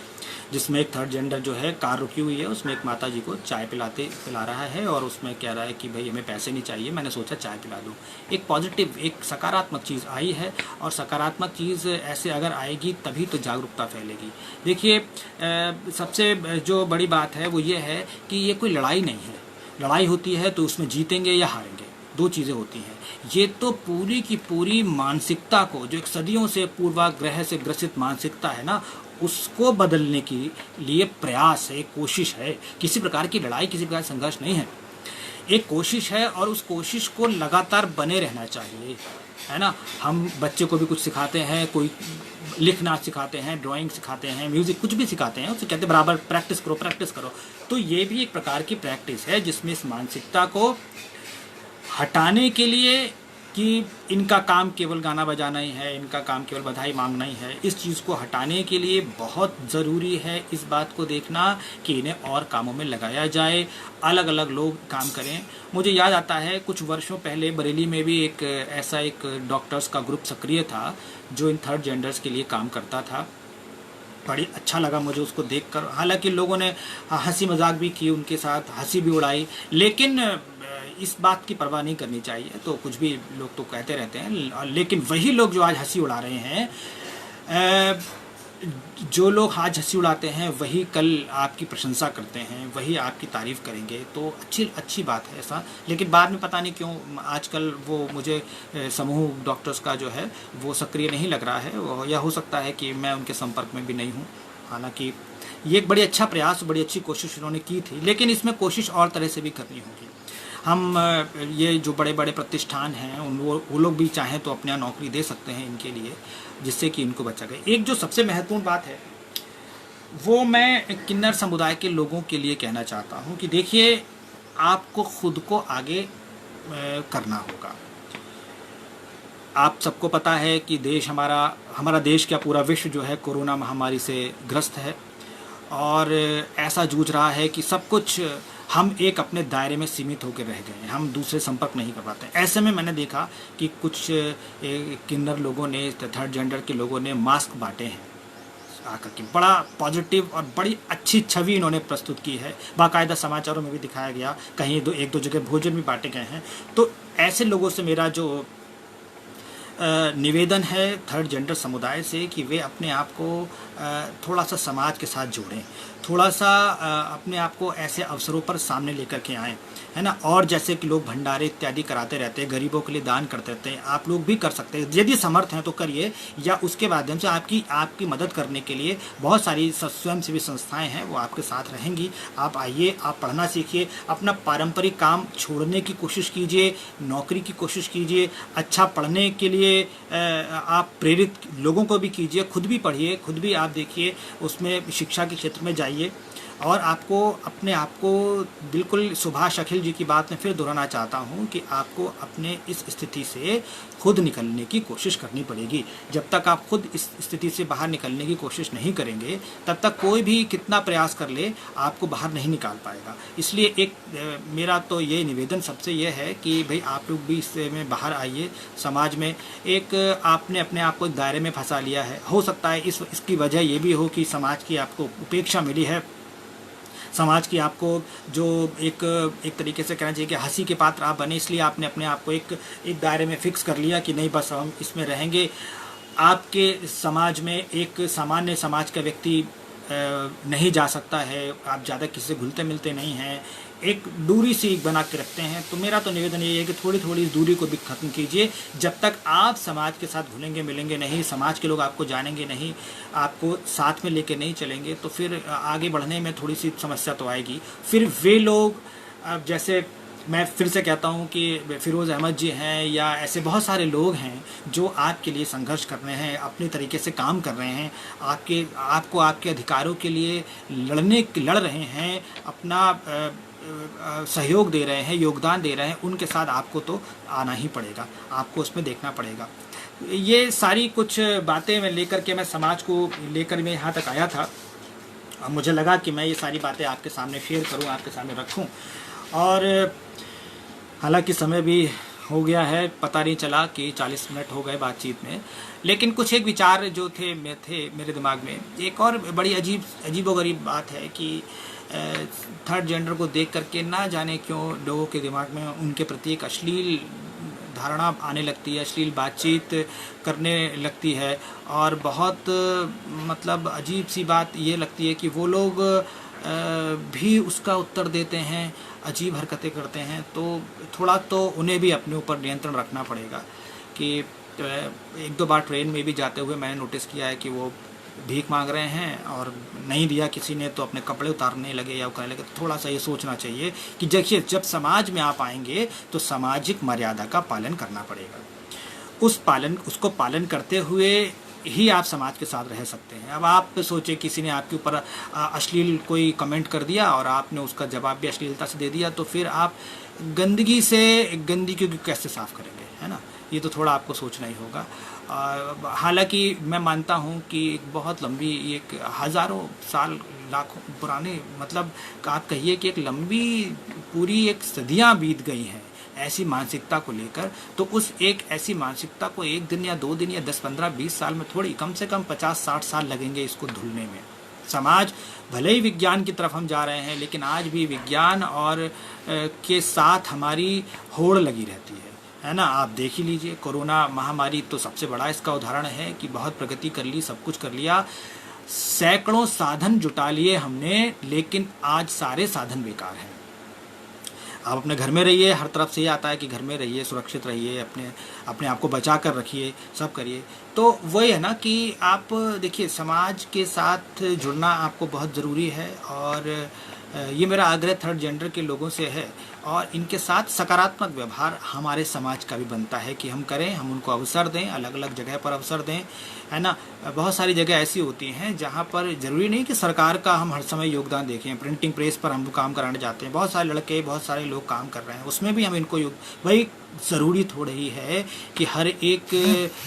जिसमें एक थर्ड जेंडर जो है कार रुकी हुई है, उसमें एक माता जी को चाय पिला रहा है और उसमें कह रहा है कि भाई हमें पैसे नहीं चाहिए, मैंने सोचा चाय पिला दूँ। एक पॉजिटिव, एक सकारात्मक चीज़ आई है, और सकारात्मक चीज़ ऐसे अगर आएगी तभी तो जागरूकता फैलेगी। देखिए, सबसे जो बड़ी बात है वो ये है कि ये कोई लड़ाई नहीं है। लड़ाई होती है तो उसमें जीतेंगे या हारेंगे, दो चीज़ें होती हैं। ये तो पूरी की पूरी मानसिकता को, जो एक सदियों से पूर्वाग्रह से ग्रसित मानसिकता है ना, उसको बदलने के लिए प्रयास है, कोशिश है। किसी प्रकार की लड़ाई, किसी प्रकार संघर्ष नहीं है, एक कोशिश है, और उस कोशिश को लगातार बने रहना चाहिए, है ना। हम बच्चे को भी कुछ सिखाते हैं, कोई लिखना सिखाते हैं, ड्राइंग सिखाते हैं, म्यूज़िक, कुछ भी सिखाते हैं, उससे कहते हैं बराबर प्रैक्टिस करो, प्रैक्टिस करो। तो ये भी एक प्रकार की प्रैक्टिस है जिसमें इस मानसिकता को हटाने के लिए कि इनका काम केवल गाना बजाना ही है, इनका काम केवल बधाई मांगना ही है, इस चीज़ को हटाने के लिए बहुत ज़रूरी है इस बात को देखना कि इन्हें और कामों में लगाया जाए, अलग अलग लोग काम करें। मुझे याद आता है कुछ वर्षों पहले बरेली में भी एक ऐसा एक डॉक्टर्स का ग्रुप सक्रिय था जो इन थर्ड जेंडर्स के लिए काम करता था। बड़ी अच्छा लगा मुझे उसको देखकर। हालांकि लोगों ने हंसी मजाक भी की, उनके साथ हंसी भी उड़ाई, लेकिन इस बात की परवाह नहीं करनी चाहिए। तो कुछ भी लोग तो कहते रहते हैं, लेकिन वही लोग जो आज हंसी उड़ा रहे हैं, जो लोग आज हंसी उड़ाते हैं वही कल आपकी प्रशंसा करते हैं, वही आपकी तारीफ़ करेंगे। तो अच्छी बात है ऐसा। लेकिन बाद में पता नहीं क्यों आजकल वो मुझे समूह डॉक्टर्स का जो है वो सक्रिय नहीं लग रहा है, या हो सकता है कि मैं उनके संपर्क में भी नहीं हूँ। हालांकि ये एक बड़ी अच्छा प्रयास, बड़ी अच्छी कोशिश उन्होंने की थी, लेकिन इसमें कोशिश और तरह से भी करनी होगी। हम ये जो बड़े बड़े प्रतिष्ठान हैं वो लोग भी चाहें तो अपने यहाँ नौकरी दे सकते हैं इनके लिए, जिससे कि इनको बचा गया। एक जो सबसे महत्वपूर्ण बात है वो मैं किन्नर समुदाय के लोगों के लिए कहना चाहता हूँ कि देखिए, आपको खुद को आगे करना होगा। आप सबको पता है कि देश हमारा देश क्या, पूरा विश्व जो है कोरोना महामारी से ग्रस्त है, और ऐसा जूझ रहा है कि सब कुछ हम एक अपने दायरे में सीमित होकर रह गए हैं, हम दूसरे संपर्क नहीं कर पाते। ऐसे में मैंने देखा कि कुछ किन्नर लोगों ने, थर्ड जेंडर के लोगों ने मास्क बांटे हैं आकर के। बड़ा पॉजिटिव और बड़ी अच्छी छवि इन्होंने प्रस्तुत की है, बाकायदा समाचारों में भी दिखाया गया, कहीं एक दो जगह भोजन भी बांटे गए हैं। तो ऐसे लोगों से मेरा जो निवेदन है थर्ड जेंडर समुदाय से कि वे अपने आप को थोड़ा सा समाज के साथ जोड़ें, थोड़ा सा अपने आप को ऐसे अवसरों पर सामने लेकर के आएँ, है ना। और जैसे कि लोग भंडारे इत्यादि कराते रहते हैं, गरीबों के लिए दान करते रहते हैं, आप लोग भी कर सकते हैं, यदि समर्थ हैं तो करिए। या उसके माध्यम से आपकी मदद करने के लिए बहुत सारी स्वयंसेवी संस्थाएं हैं, वो आपके साथ रहेंगी। आप आइए, आप पढ़ना सीखिए, अपना पारंपरिक काम छोड़ने की कोशिश कीजिए, नौकरी की कोशिश कीजिए, अच्छा पढ़ने के लिए आप प्रेरित लोगों को भी कीजिए, खुद भी पढ़िए, खुद भी आप देखिए, उसमें शिक्षा के क्षेत्र में जाइए। और आपको अपने आप को, बिल्कुल सुभाष अखिल जी की बात मैं फिर दोहराना चाहता हूँ कि आपको अपने इस स्थिति से खुद निकलने की कोशिश करनी पड़ेगी। जब तक आप खुद इस स्थिति से बाहर निकलने की कोशिश नहीं करेंगे, तब तक कोई भी कितना प्रयास कर ले आपको बाहर नहीं निकाल पाएगा। इसलिए एक मेरा तो ये निवेदन सबसे ये है कि भाई आप लोग भी इससे में बाहर आइए। समाज में एक आपने अपने आप को एक दायरे में फंसा लिया है, हो सकता है इसकी वजह ये भी हो कि समाज की आपको उपेक्षा मिली है, समाज की आपको जो एक तरीके से कहना चाहिए कि हंसी के पात्र आप बने, इसलिए आपने अपने आप को एक दायरे में फिक्स कर लिया कि नहीं बस हम इसमें रहेंगे। आपके समाज में एक सामान्य समाज का व्यक्ति नहीं जा सकता है, आप ज़्यादा किसी से घुलते मिलते नहीं हैं, एक दूरी सी बना के रखते हैं। तो मेरा तो निवेदन ये है कि थोड़ी थोड़ी इस दूरी को भी ख़त्म कीजिए। जब तक आप समाज के साथ घुलेंगे मिलेंगे नहीं, समाज के लोग आपको जानेंगे नहीं, आपको साथ में लेके नहीं चलेंगे, तो फिर आगे बढ़ने में थोड़ी सी समस्या तो आएगी। फिर वे लोग, जैसे मैं फिर से कहता हूँ कि फिरोज़ अहमद जी हैं, या ऐसे बहुत सारे लोग हैं जो आपके लिए संघर्ष कर रहे हैं, अपने तरीके से काम कर रहे हैं, आपको आपके अधिकारों के लिए लड़ रहे हैं, अपना सहयोग दे रहे हैं, योगदान दे रहे हैं, उनके साथ आपको तो आना ही पड़ेगा, आपको उसमें देखना पड़ेगा। ये सारी कुछ बातें मैं लेकर के, मैं समाज को लेकर मैं यहाँ तक आया था। मुझे लगा कि मैं ये सारी बातें आपके सामने शेयर करूँ, आपके सामने रखूँ। और हालांकि समय भी हो गया है, पता नहीं चला कि 40 मिनट हो गए बातचीत में। लेकिन कुछ एक विचार जो थे मेरे दिमाग में। एक और बड़ी अजीबोगरीब बात है कि थर्ड जेंडर को देख करके ना जाने क्यों लोगों के दिमाग में उनके प्रति एक अश्लील धारणा आने लगती है, अश्लील बातचीत करने लगती है। और बहुत मतलब अजीब सी बात ये लगती है कि वो लोग भी उसका उत्तर देते हैं, अजीब हरकतें करते हैं। तो थोड़ा तो उन्हें भी अपने ऊपर नियंत्रण रखना पड़ेगा। कि एक दो बार ट्रेन में भी जाते हुए मैंने नोटिस किया है कि वो भीख मांग रहे हैं और नहीं दिया किसी ने तो अपने कपड़े उतारने लगे या करने लगे। तो थोड़ा सा ये सोचना चाहिए कि देखिए, जब समाज में आप आएंगे तो सामाजिक मर्यादा का पालन करना पड़ेगा। उसको पालन करते हुए ही आप समाज के साथ रह सकते हैं। अब आप सोचें, किसी ने आपके ऊपर अश्लील कोई कमेंट कर दिया और आपने उसका जवाब भी अश्लीलता से दे दिया, तो फिर आप गंदगी को कैसे साफ करेंगे, है ना? ये तो थोड़ा आपको सोचना ही होगा। हालांकि मैं मानता हूँ कि एक बहुत लंबी, एक हज़ारों साल लाखों पुराने, मतलब आप कहिए कि एक लंबी पूरी एक सदियाँ बीत गई हैं ऐसी मानसिकता को लेकर। तो उस एक ऐसी मानसिकता को एक दिन या 2 दिन या 10, 15, 20 साल में थोड़ी, कम से कम 50-60 साल लगेंगे इसको धुलने में। समाज भले ही विज्ञान की तरफ हम जा रहे हैं, लेकिन आज भी विज्ञान और के साथ हमारी होड़ लगी रहती है ना? आप देख ही लीजिए, कोरोना महामारी तो सबसे बड़ा इसका उदाहरण है कि बहुत प्रगति कर ली, सब कुछ कर लिया, सैकड़ों साधन जुटा लिए हमने, लेकिन आज सारे साधन बेकार हैं। आप अपने घर में रहिए, हर तरफ से ये आता है कि घर में रहिए, सुरक्षित रहिए, अपने आप को बचा कर रखिए, सब करिए। तो वही है ना कि आप देखिए, समाज के साथ जुड़ना आपको बहुत ज़रूरी है। और ये मेरा आग्रह थर्ड जेंडर के लोगों से है, और इनके साथ सकारात्मक व्यवहार हमारे समाज का भी बनता है कि हम करें, हम उनको अवसर दें, अलग अलग जगह पर अवसर दें, है ना? बहुत सारी जगह ऐसी होती हैं जहाँ पर ज़रूरी नहीं कि सरकार का हम हर समय योगदान देखें। प्रिंटिंग प्रेस पर हम काम कराने जाते हैं, बहुत सारे लड़के, बहुत सारे लोग काम कर रहे हैं, उसमें भी हम इनको भाई ज़रूरी थोड़ा ही है कि हर एक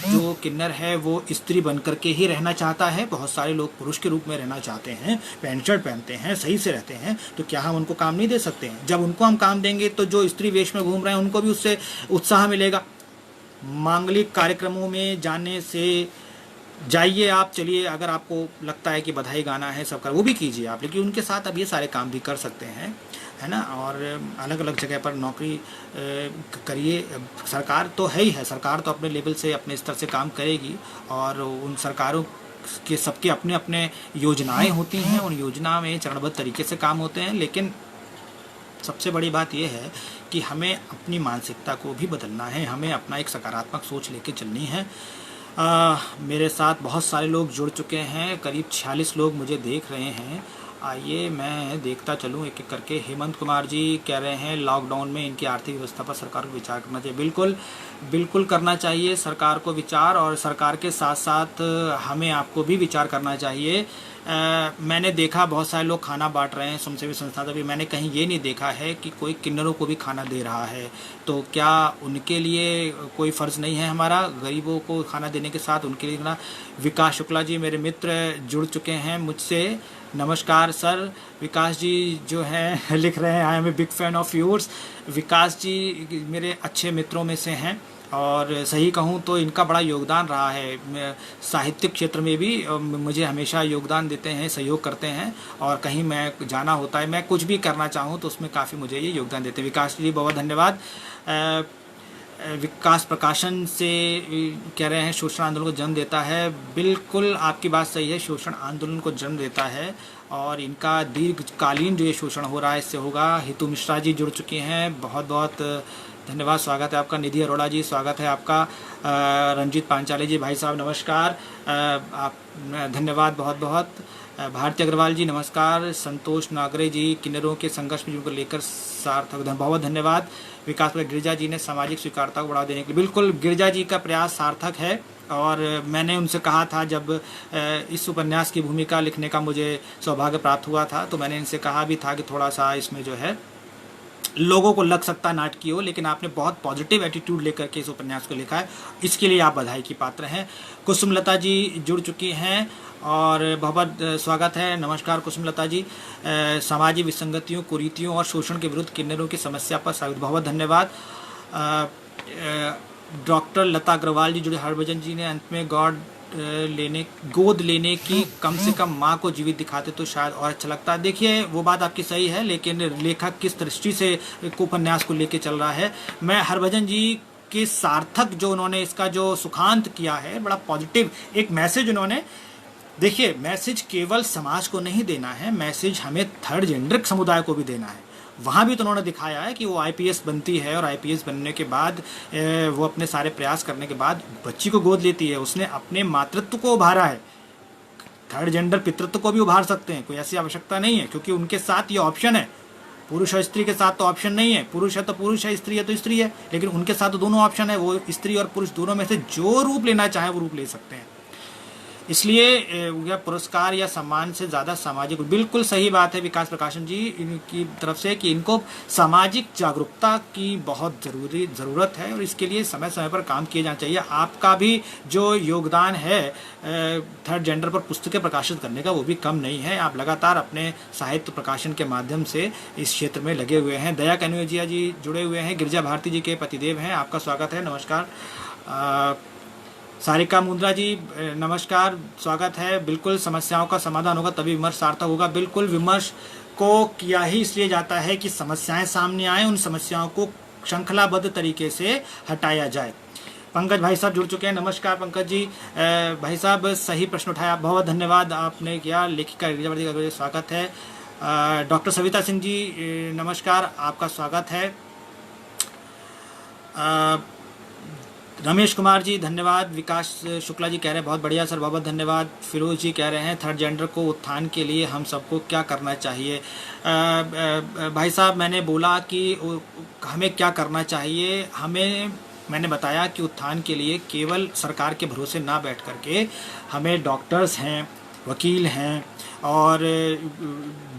जो किन्नर है वो स्त्री बन करके ही रहना चाहता है। बहुत सारे लोग पुरुष के रूप में रहना चाहते हैं, पैंट शर्ट पहनते हैं, सही से रहते हैं। तो क्या हम उनको काम नहीं दे सकते हैं? जब उनको हम काम देंगे तो जो स्त्री वेश में घूम रहे हैं उनको भी उससे उत्साह मिलेगा। मांगलिक कार्यक्रमों में जाने से जाइए आप, चलिए, अगर आपको लगता है कि बधाई गाना है, सब कर, वो भी कीजिए आप, लेकिन उनके साथ अब ये सारे काम भी कर सकते हैं, है ना? और अलग अलग जगह पर नौकरी करिए। सरकार तो है ही है, सरकार तो अपने लेवल से, अपने स्तर से काम करेगी, और उन सरकारों के सबके अपने अपने योजनाएं होती हैं, उन योजना में चरणबद्ध तरीके से काम होते हैं। लेकिन सबसे बड़ी बात यह है कि हमें अपनी मानसिकता को भी बदलना है, हमें अपना एक सकारात्मक सोच लेके चलनी है। मेरे साथ बहुत सारे लोग जुड़ चुके हैं, करीब 46 लोग मुझे देख रहे हैं। आइए मैं देखता चलूँ एक एक करके। हेमंत कुमार जी कह रहे हैं लॉकडाउन में इनकी आर्थिक व्यवस्था पर सरकार को विचार करना चाहिए। बिल्कुल करना चाहिए सरकार को विचार, और सरकार के साथ साथ हमें आपको भी विचार करना चाहिए। मैंने देखा बहुत सारे लोग खाना बांट रहे हैं, स्वयंसेवी संस्था, तभी मैंने कहीं ये नहीं देखा है कि कोई किन्नरों को भी खाना दे रहा है। तो क्या उनके लिए कोई फ़र्ज़ नहीं है हमारा गरीबों को खाना देने के साथ उनके लिए ना? विकास शुक्ला जी मेरे मित्र जुड़ चुके हैं मुझसे, नमस्कार सर। विकास जी जो हैं लिख रहे हैं I am a big fan of yours. Vikas ji मेरे अच्छे मित्रों में से हैं, और सही कहूँ तो इनका बड़ा योगदान रहा है साहित्यिक क्षेत्र में भी। मुझे हमेशा योगदान देते हैं, सहयोग करते हैं, और कहीं मैं जाना होता है, मैं कुछ भी करना चाहूँ तो उसमें काफ़ी मुझे ये योगदान देते हैं। विकास जी बहुत धन्यवाद। विकास प्रकाशन से कह रहे हैं शोषण आंदोलन को जन्म देता है। बिल्कुल आपकी बात सही है, शोषण आंदोलन को जन्म देता है, और इनका दीर्घकालीन जो ये शोषण हो रहा है इससे होगा। हितू मिश्रा जी जुड़ चुके हैं, बहुत बहुत धन्यवाद, स्वागत है आपका। निधि अरोड़ा जी स्वागत है आपका। रंजीत पांचाली जी भाई साहब नमस्कार, आप धन्यवाद बहुत बहुत। भारती अग्रवाल जी नमस्कार। संतोष नागरे जी किन्नरों के संघर्ष में जुड़कर लेकर सार्थक, बहुत धन्यवाद। विकास पर गिरिजा जी ने सामाजिक स्वीकारता को बढ़ावा देने के लिए, बिल्कुल गिरिजा जी का प्रयास सार्थक है। और मैंने उनसे कहा था जब इस उपन्यास की भूमिका लिखने का मुझे सौभाग्य प्राप्त हुआ था, तो मैंने इनसे कहा भी था कि थोड़ा सा इसमें जो है लोगों को लग सकता नाटकीय हो, लेकिन आपने बहुत पॉजिटिव एटीट्यूड लेकर के इस उपन्यास को लिखा है, इसके लिए आप बधाई की पात्र हैं। कुसुमलता जी जुड़ चुकी हैं, और बहुत स्वागत है, नमस्कार कुसुमलता जी। सामाजिक विसंगतियों, कुरीतियों और शोषण के विरुद्ध किन्नरों की समस्या पर बहुत धन्यवाद। डॉक्टर लता अग्रवाल जी जुड़े, हरभजन जी ने अंत में गोद लेने की कम से कम माँ को जीवित दिखाते तो शायद और अच्छा लगता। देखिए वो बात आपकी सही है, लेकिन लेखक किस दृष्टि से उपन्यास को लेके चल रहा है। मैं हरभजन जी के सार्थक जो उन्होंने इसका जो सुखांत किया है, बड़ा पॉजिटिव एक मैसेज उन्होंने, देखिए मैसेज केवल समाज को नहीं देना है, मैसेज हमें थर्ड जेंडर समुदाय को भी देना है। वहाँ भी तो उन्होंने दिखाया है कि वो आईपीएस बनती है और आईपीएस बनने के बाद वो अपने सारे प्रयास करने के बाद बच्ची को गोद लेती है। उसने अपने मातृत्व को उभारा है। थर्ड जेंडर पितृत्व को भी उभार सकते हैं, कोई ऐसी आवश्यकता नहीं है, क्योंकि उनके साथ ये ऑप्शन है। पुरुष और स्त्री के साथ तो ऑप्शन नहीं है, पुरुष है तो पुरुष है, स्त्री है तो स्त्री है, लेकिन उनके साथ तो दोनों ऑप्शन है। वो स्त्री और पुरुष दोनों में से जो रूप लेना चाहे वो रूप ले सकते हैं। इसलिए यह पुरस्कार या सम्मान से ज़्यादा सामाजिक, बिल्कुल सही बात है विकास प्रकाशन जी इनकी तरफ से कि इनको सामाजिक जागरूकता की बहुत ज़रूरत है और इसके लिए समय समय पर काम किया जाना चाहिए। आपका भी जो योगदान है थर्ड जेंडर पर पुस्तकें प्रकाशित करने का, वो भी कम नहीं है। आप लगातार अपने साहित्य प्रकाशन के माध्यम से इस क्षेत्र में लगे हुए हैं। दया कन्हैया जी जुड़े हुए हैं, गिरिजा भारती जी के पतिदेव हैं, आपका स्वागत है, नमस्कार। सारिका मुंद्रा जी नमस्कार, स्वागत है। बिल्कुल समस्याओं का समाधान होगा तभी विमर्श सार्थक होगा। बिल्कुल विमर्श को किया ही इसलिए जाता है कि समस्याएं सामने आए, उन समस्याओं को श्रृंखलाबद्ध तरीके से हटाया जाए। पंकज भाई साहब जुड़ चुके हैं, नमस्कार पंकज जी। भाई साहब सही प्रश्न उठाया, बहुत धन्यवाद आपने किया। लेखिका का स्वागत है। डॉक्टर सविता सिंह जी नमस्कार, आपका स्वागत है। रमेश कुमार जी धन्यवाद। विकास शुक्ला जी कह रहे हैं बहुत बढ़िया सर, बहुत धन्यवाद। फिरोज जी कह रहे हैं थर्ड जेंडर को उत्थान के लिए हम सबको क्या करना चाहिए। भाई साहब मैंने बोला कि हमें क्या करना चाहिए, मैंने बताया कि उत्थान के लिए केवल सरकार के भरोसे ना बैठ करके हमें डॉक्टर्स हैं, वकील हैं और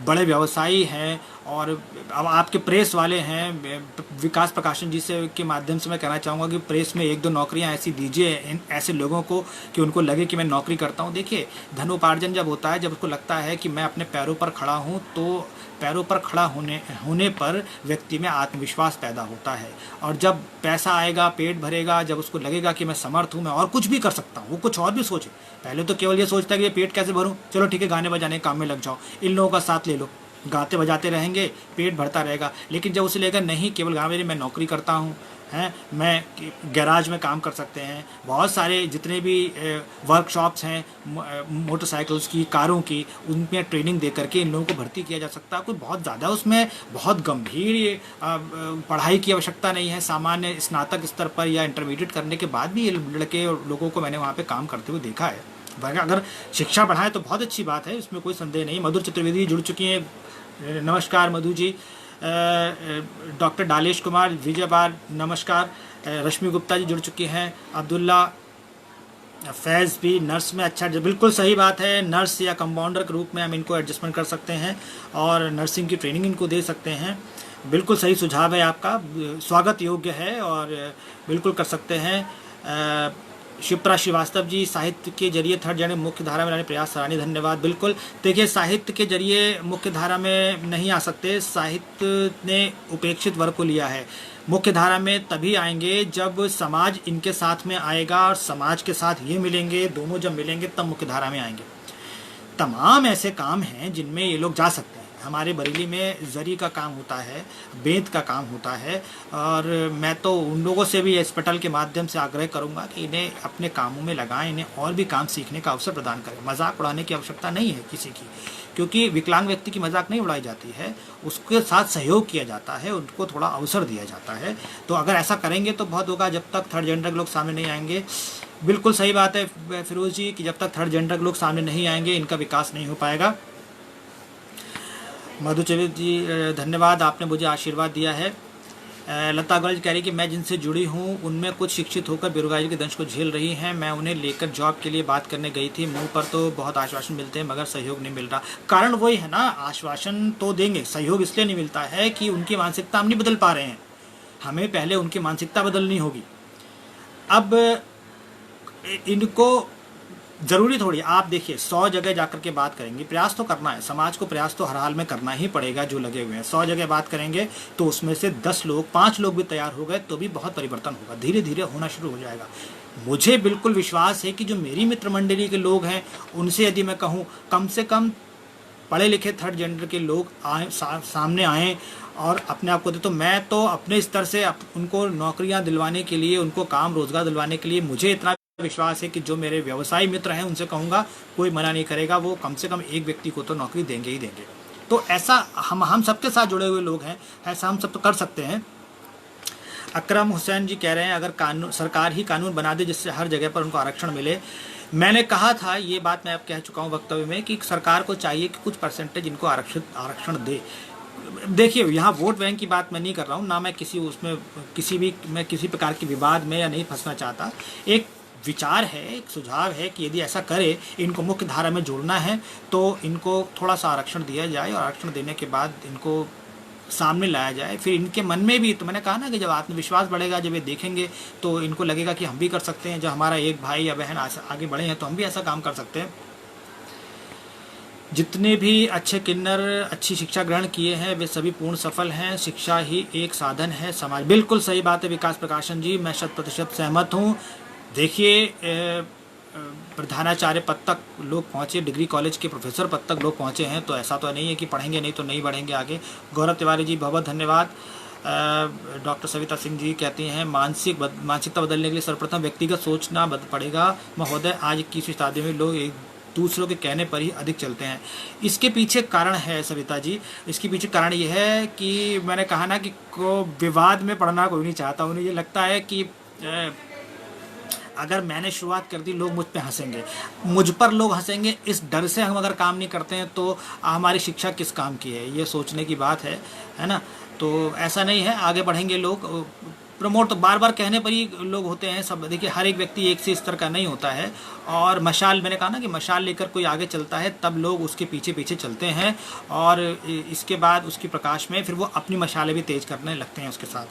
बड़े व्यवसायी हैं और अब आपके प्रेस वाले हैं। विकास प्रकाशन जी से के माध्यम से मैं कहना चाहूँगा कि प्रेस में एक दो नौकरियां ऐसी दीजिए इन ऐसे लोगों को कि उनको लगे कि मैं नौकरी करता हूँ। देखिए धनोपार्जन जब होता है, जब उसको लगता है कि मैं अपने पैरों पर खड़ा हूँ, तो पैरों पर खड़ा होने पर व्यक्ति में आत्मविश्वास पैदा होता है। और जब पैसा आएगा, पेट भरेगा, जब उसको लगेगा कि मैं समर्थ हूँ, मैं और कुछ भी कर सकता हूँ, वो कुछ और भी सोचे। पहले तो केवल ये सोचता है कि ये पेट कैसे भरूँ, चलो ठीक है गाने बजाने काम में लग जाओ, इन लोगों का साथ ले लो, गाते बजाते रहेंगे, पेट भरता रहेगा। लेकिन जब उसे लेकर नहीं केवल गाने, मैं नौकरी करता हूँ, हैं, मैं गैराज में काम कर सकते हैं, बहुत सारे जितने भी वर्कशॉप्स हैं मोटरसाइकिल्स की, कारों की, उनमें ट्रेनिंग दे करके इन लोगों को भर्ती किया जा सकता है। कोई बहुत ज़्यादा उसमें बहुत गंभीर पढ़ाई की आवश्यकता नहीं है। सामान्य स्नातक स्तर पर या इंटरमीडिएट करने के बाद भी ये लड़के और लोगों को मैंने वहाँ पर काम करते हुए देखा है। अगर शिक्षा बढ़ाएं तो बहुत अच्छी बात है, इसमें कोई संदेह नहीं। मधुर चतुर्वेदी जुड़ चुकी हैं, नमस्कार मधु जी। डॉक्टर डालेश कुमार विजय बार नमस्कार। रश्मि गुप्ता जी जुड़ चुकी हैं। अब्दुल्ला फैज़ भी नर्स में अच्छा, बिल्कुल सही बात है। नर्स या कंपाउंडर के रूप में हम इनको एडजस्टमेंट कर सकते हैं और नर्सिंग की ट्रेनिंग इनको दे सकते हैं। बिल्कुल सही सुझाव है आपका, स्वागत योग्य है और बिल्कुल कर सकते हैं। शिप्रा श्रीवास्तव जी साहित्य के जरिए थर्ड जेंडर मुख्य धारा में लाने प्रयास सराहनीय, धन्यवाद। बिल्कुल देखिए साहित्य के जरिए मुख्य धारा में नहीं आ सकते, साहित्य ने उपेक्षित वर्ग को लिया है। मुख्य धारा में तभी आएंगे जब समाज इनके साथ में आएगा और समाज के साथ ये मिलेंगे, दोनों जब मिलेंगे तब मुख्य धारा में आएंगे। तमाम ऐसे काम हैं जिनमें ये लोग जा सकते हैं। हमारे बरेली में जरी का काम होता है, बेंत का काम होता है और मैं तो उन लोगों से भी अस्पताल के माध्यम से आग्रह करूंगा कि इन्हें अपने कामों में लगाएं, इन्हें और भी काम सीखने का अवसर प्रदान करें। मजाक उड़ाने की आवश्यकता नहीं है किसी की, क्योंकि विकलांग व्यक्ति की मजाक नहीं उड़ाई जाती है, उसके साथ सहयोग किया जाता है, उनको थोड़ा अवसर दिया जाता है। तो अगर ऐसा करेंगे तो बहुत होगा। जब तक थर्ड जेंडर के लोग सामने नहीं आएंगे, बिल्कुल सही बात है फिरोज जी कि जब तक थर्ड जेंडर के लोग सामने नहीं आएंगे इनका विकास नहीं हो पाएगा। मधुचरित जी धन्यवाद, आपने मुझे आशीर्वाद दिया है। लता अग्रवाल कह रही कि मैं जिनसे जुड़ी हूँ उनमें कुछ शिक्षित होकर बेरोजगारी के दंश को झेल रही हैं। मैं उन्हें लेकर जॉब के लिए बात करने गई थी। मुंह पर तो बहुत आश्वासन मिलते हैं मगर सहयोग नहीं मिल रहा। कारण वही है ना, आश्वासन तो देंगे, सहयोग इसलिए नहीं मिलता है कि उनकी मानसिकता हम नहीं बदल पा रहे हैं। हमें पहले उनकी मानसिकता बदलनी होगी। अब इनको ज़रूरी थोड़ी आप देखिए 100 जगह जाकर के बात करेंगे, प्रयास तो करना है, समाज को प्रयास तो हर हाल में करना ही पड़ेगा। जो लगे हुए हैं 100 जगह बात करेंगे तो उसमें से 10 लोग 5 लोग भी तैयार हो गए तो भी बहुत परिवर्तन होगा, धीरे धीरे होना शुरू हो जाएगा। मुझे बिल्कुल विश्वास है कि जो मेरी मित्र मंडली के लोग हैं उनसे यदि मैं कहूँ कम से कम पढ़े लिखे थर्ड जेंडर के लोग आए सामने आएँ और अपने आप को दे, तो मैं तो अपने स्तर से उनको नौकरियां दिलवाने के लिए, उनको काम रोजगार दिलवाने के लिए मुझे इतना विश्वास है कि जो मेरे व्यवसायी मित्र हैं उनसे कहूँगा कोई मना नहीं करेगा, वो कम से कम एक व्यक्ति को तो नौकरी देंगे ही देंगे। तो ऐसा हम सबके साथ जुड़े हुए लोग हैं, ऐसा हम सब तो कर सकते हैं। अकरम हुसैन जी कह रहे हैं अगर कानून सरकार ही कानून बना दे जिससे हर जगह पर उनको आरक्षण मिले। मैंने कहा था, ये बात मैं अब कह चुका हूँ वक्तव्य में, कि सरकार को चाहिए कि कुछ परसेंटेज इनको आरक्षण दे। देखिए यहाँ वोट बैंक की बात मैं नहीं कर रहा हूँ, ना मैं किसी प्रकार के विवाद में या नहीं फंसना चाहता। एक विचार है, एक सुझाव है कि यदि ऐसा करे, इनको मुख्य धारा में जोड़ना है तो इनको थोड़ा सा आरक्षण दिया जाए और आरक्षण देने के बाद इनको सामने लाया जाए। फिर इनके मन में भी, तो मैंने कहा ना कि जब आत्मविश्वास बढ़ेगा, जब ये देखेंगे तो इनको लगेगा कि हम भी कर सकते हैं, जब हमारा एक भाई या बहन आगे बढ़े हैं तो हम भी ऐसा काम कर सकते हैं। जितने भी अच्छे किन्नर अच्छी शिक्षा ग्रहण किए हैं वे सभी पूर्ण सफल हैं, शिक्षा ही एक साधन है समाज। बिल्कुल सही बात है विकास प्रकाशन जी, मैं 100% सहमत हूँ। देखिए प्रधानाचार्य पद तक लोग पहुँचे, डिग्री कॉलेज के प्रोफेसर पद तक लोग पहुँचे हैं, तो ऐसा तो नहीं है कि पढ़ेंगे नहीं तो नहीं बढ़ेंगे आगे। गौरव तिवारी जी बहुत धन्यवाद। डॉक्टर सविता सिंह जी कहती हैं मानसिकता बदलने के लिए सर्वप्रथम व्यक्तिगत सोचना पड़ेगा महोदय। आज 21वीं शताब्दी में लोग एक दूसरों के कहने पर ही अधिक चलते हैं। इसके पीछे कारण है सविता जी, इसके पीछे कारण ये है कि मैंने कहा ना कि को विवाद में पढ़ना कोई नहीं चाहता। उन्हें ये लगता है कि अगर मैंने शुरुआत कर दी लोग मुझ पे हंसेंगे, मुझ पर लोग हंसेंगे, इस डर से हम अगर काम नहीं करते हैं तो हमारी शिक्षा किस काम की है, ये सोचने की बात है ना। तो ऐसा नहीं है, आगे बढ़ेंगे लोग। प्रमोट तो बार बार कहने पर ही लोग होते हैं सब। देखिए हर एक व्यक्ति एक से स्तर का नहीं होता है, और मशाल, मैंने कहा ना कि मशाल लेकर कोई आगे चलता है तब लोग उसके पीछे पीछे चलते हैं, और इसके बाद उसकी प्रकाश में फिर वो अपनी मशालें भी तेज करने लगते हैं उसके साथ।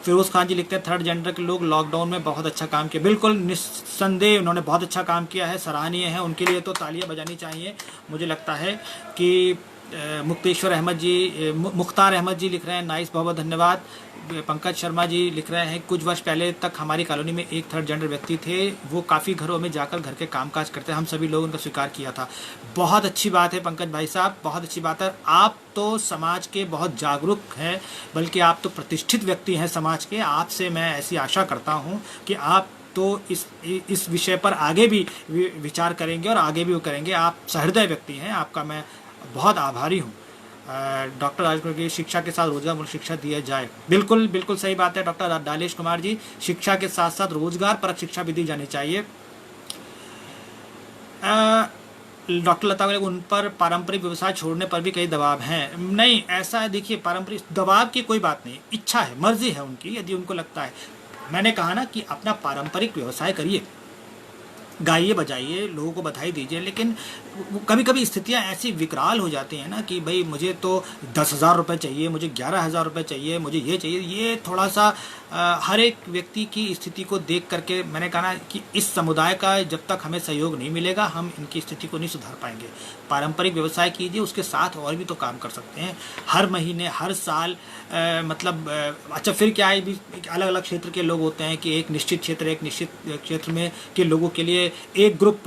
फिरोज़ खान जी लिखते हैं थर्ड जेंडर के लोग लॉकडाउन में बहुत अच्छा काम किया। बिल्कुल निस्संदेह उन्होंने बहुत अच्छा काम किया है, सराहनीय है, उनके लिए तो तालियां बजानी चाहिए। मुझे लगता है कि मुख्तार अहमद जी लिख रहे हैं नाइस, बहुत धन्यवाद। पंकज शर्मा जी लिख रहे हैं कुछ वर्ष पहले तक हमारी कॉलोनी में एक थर्ड जेंडर व्यक्ति थे, वो काफ़ी घरों में जाकर घर के कामकाज करते, हम सभी लोगों उनका स्वीकार किया था। बहुत अच्छी बात है पंकज भाई साहब, बहुत अच्छी बात है। आप तो समाज के बहुत जागरूक हैं, बल्कि आप तो प्रतिष्ठित व्यक्ति हैं समाज के। आपसे मैं ऐसी आशा करता हूँ कि आप तो इस विषय पर आगे भी विचार करेंगे और आगे भी वो करेंगे। आप सहृदय व्यक्ति हैं, आपका मैं बहुत आभारी हूँ। डॉक्टर राजकुमार की शिक्षा के साथ रोजगार मूलक शिक्षा दिया जाए, बिल्कुल बिल्कुल सही बात है डॉक्टर डालेश कुमार जी, शिक्षा के साथ साथ रोजगार परक शिक्षा भी दी जानी चाहिए। डॉक्टर लता उन पर पारंपरिक व्यवसाय छोड़ने पर भी कई दबाव हैं। नहीं, ऐसा है, देखिए पारंपरिक दबाव की कोई बात नहीं, इच्छा है, मर्जी है उनकी, यदि उनको लगता है। मैंने कहा ना कि अपना पारंपरिक व्यवसाय करिए, गाइए बजाइए, लोगों को बधाई दीजिए, लेकिन कभी कभी स्थितियां ऐसी विकराल हो जाती हैं ना कि भाई मुझे तो 10,000 रुपये चाहिए, मुझे 11,000 रुपये चाहिए, मुझे ये चाहिए। ये थोड़ा सा हर एक व्यक्ति की स्थिति को देख करके मैंने कहा ना कि इस समुदाय का जब तक हमें सहयोग नहीं मिलेगा हम इनकी स्थिति को नहीं सुधार पाएंगे। पारंपरिक व्यवसाय कीजिए, उसके साथ और भी तो काम कर सकते हैं। हर महीने हर साल अच्छा फिर क्या है, अलग अलग क्षेत्र के लोग होते हैं कि एक निश्चित क्षेत्र में के लोगों के लिए एक ग्रुप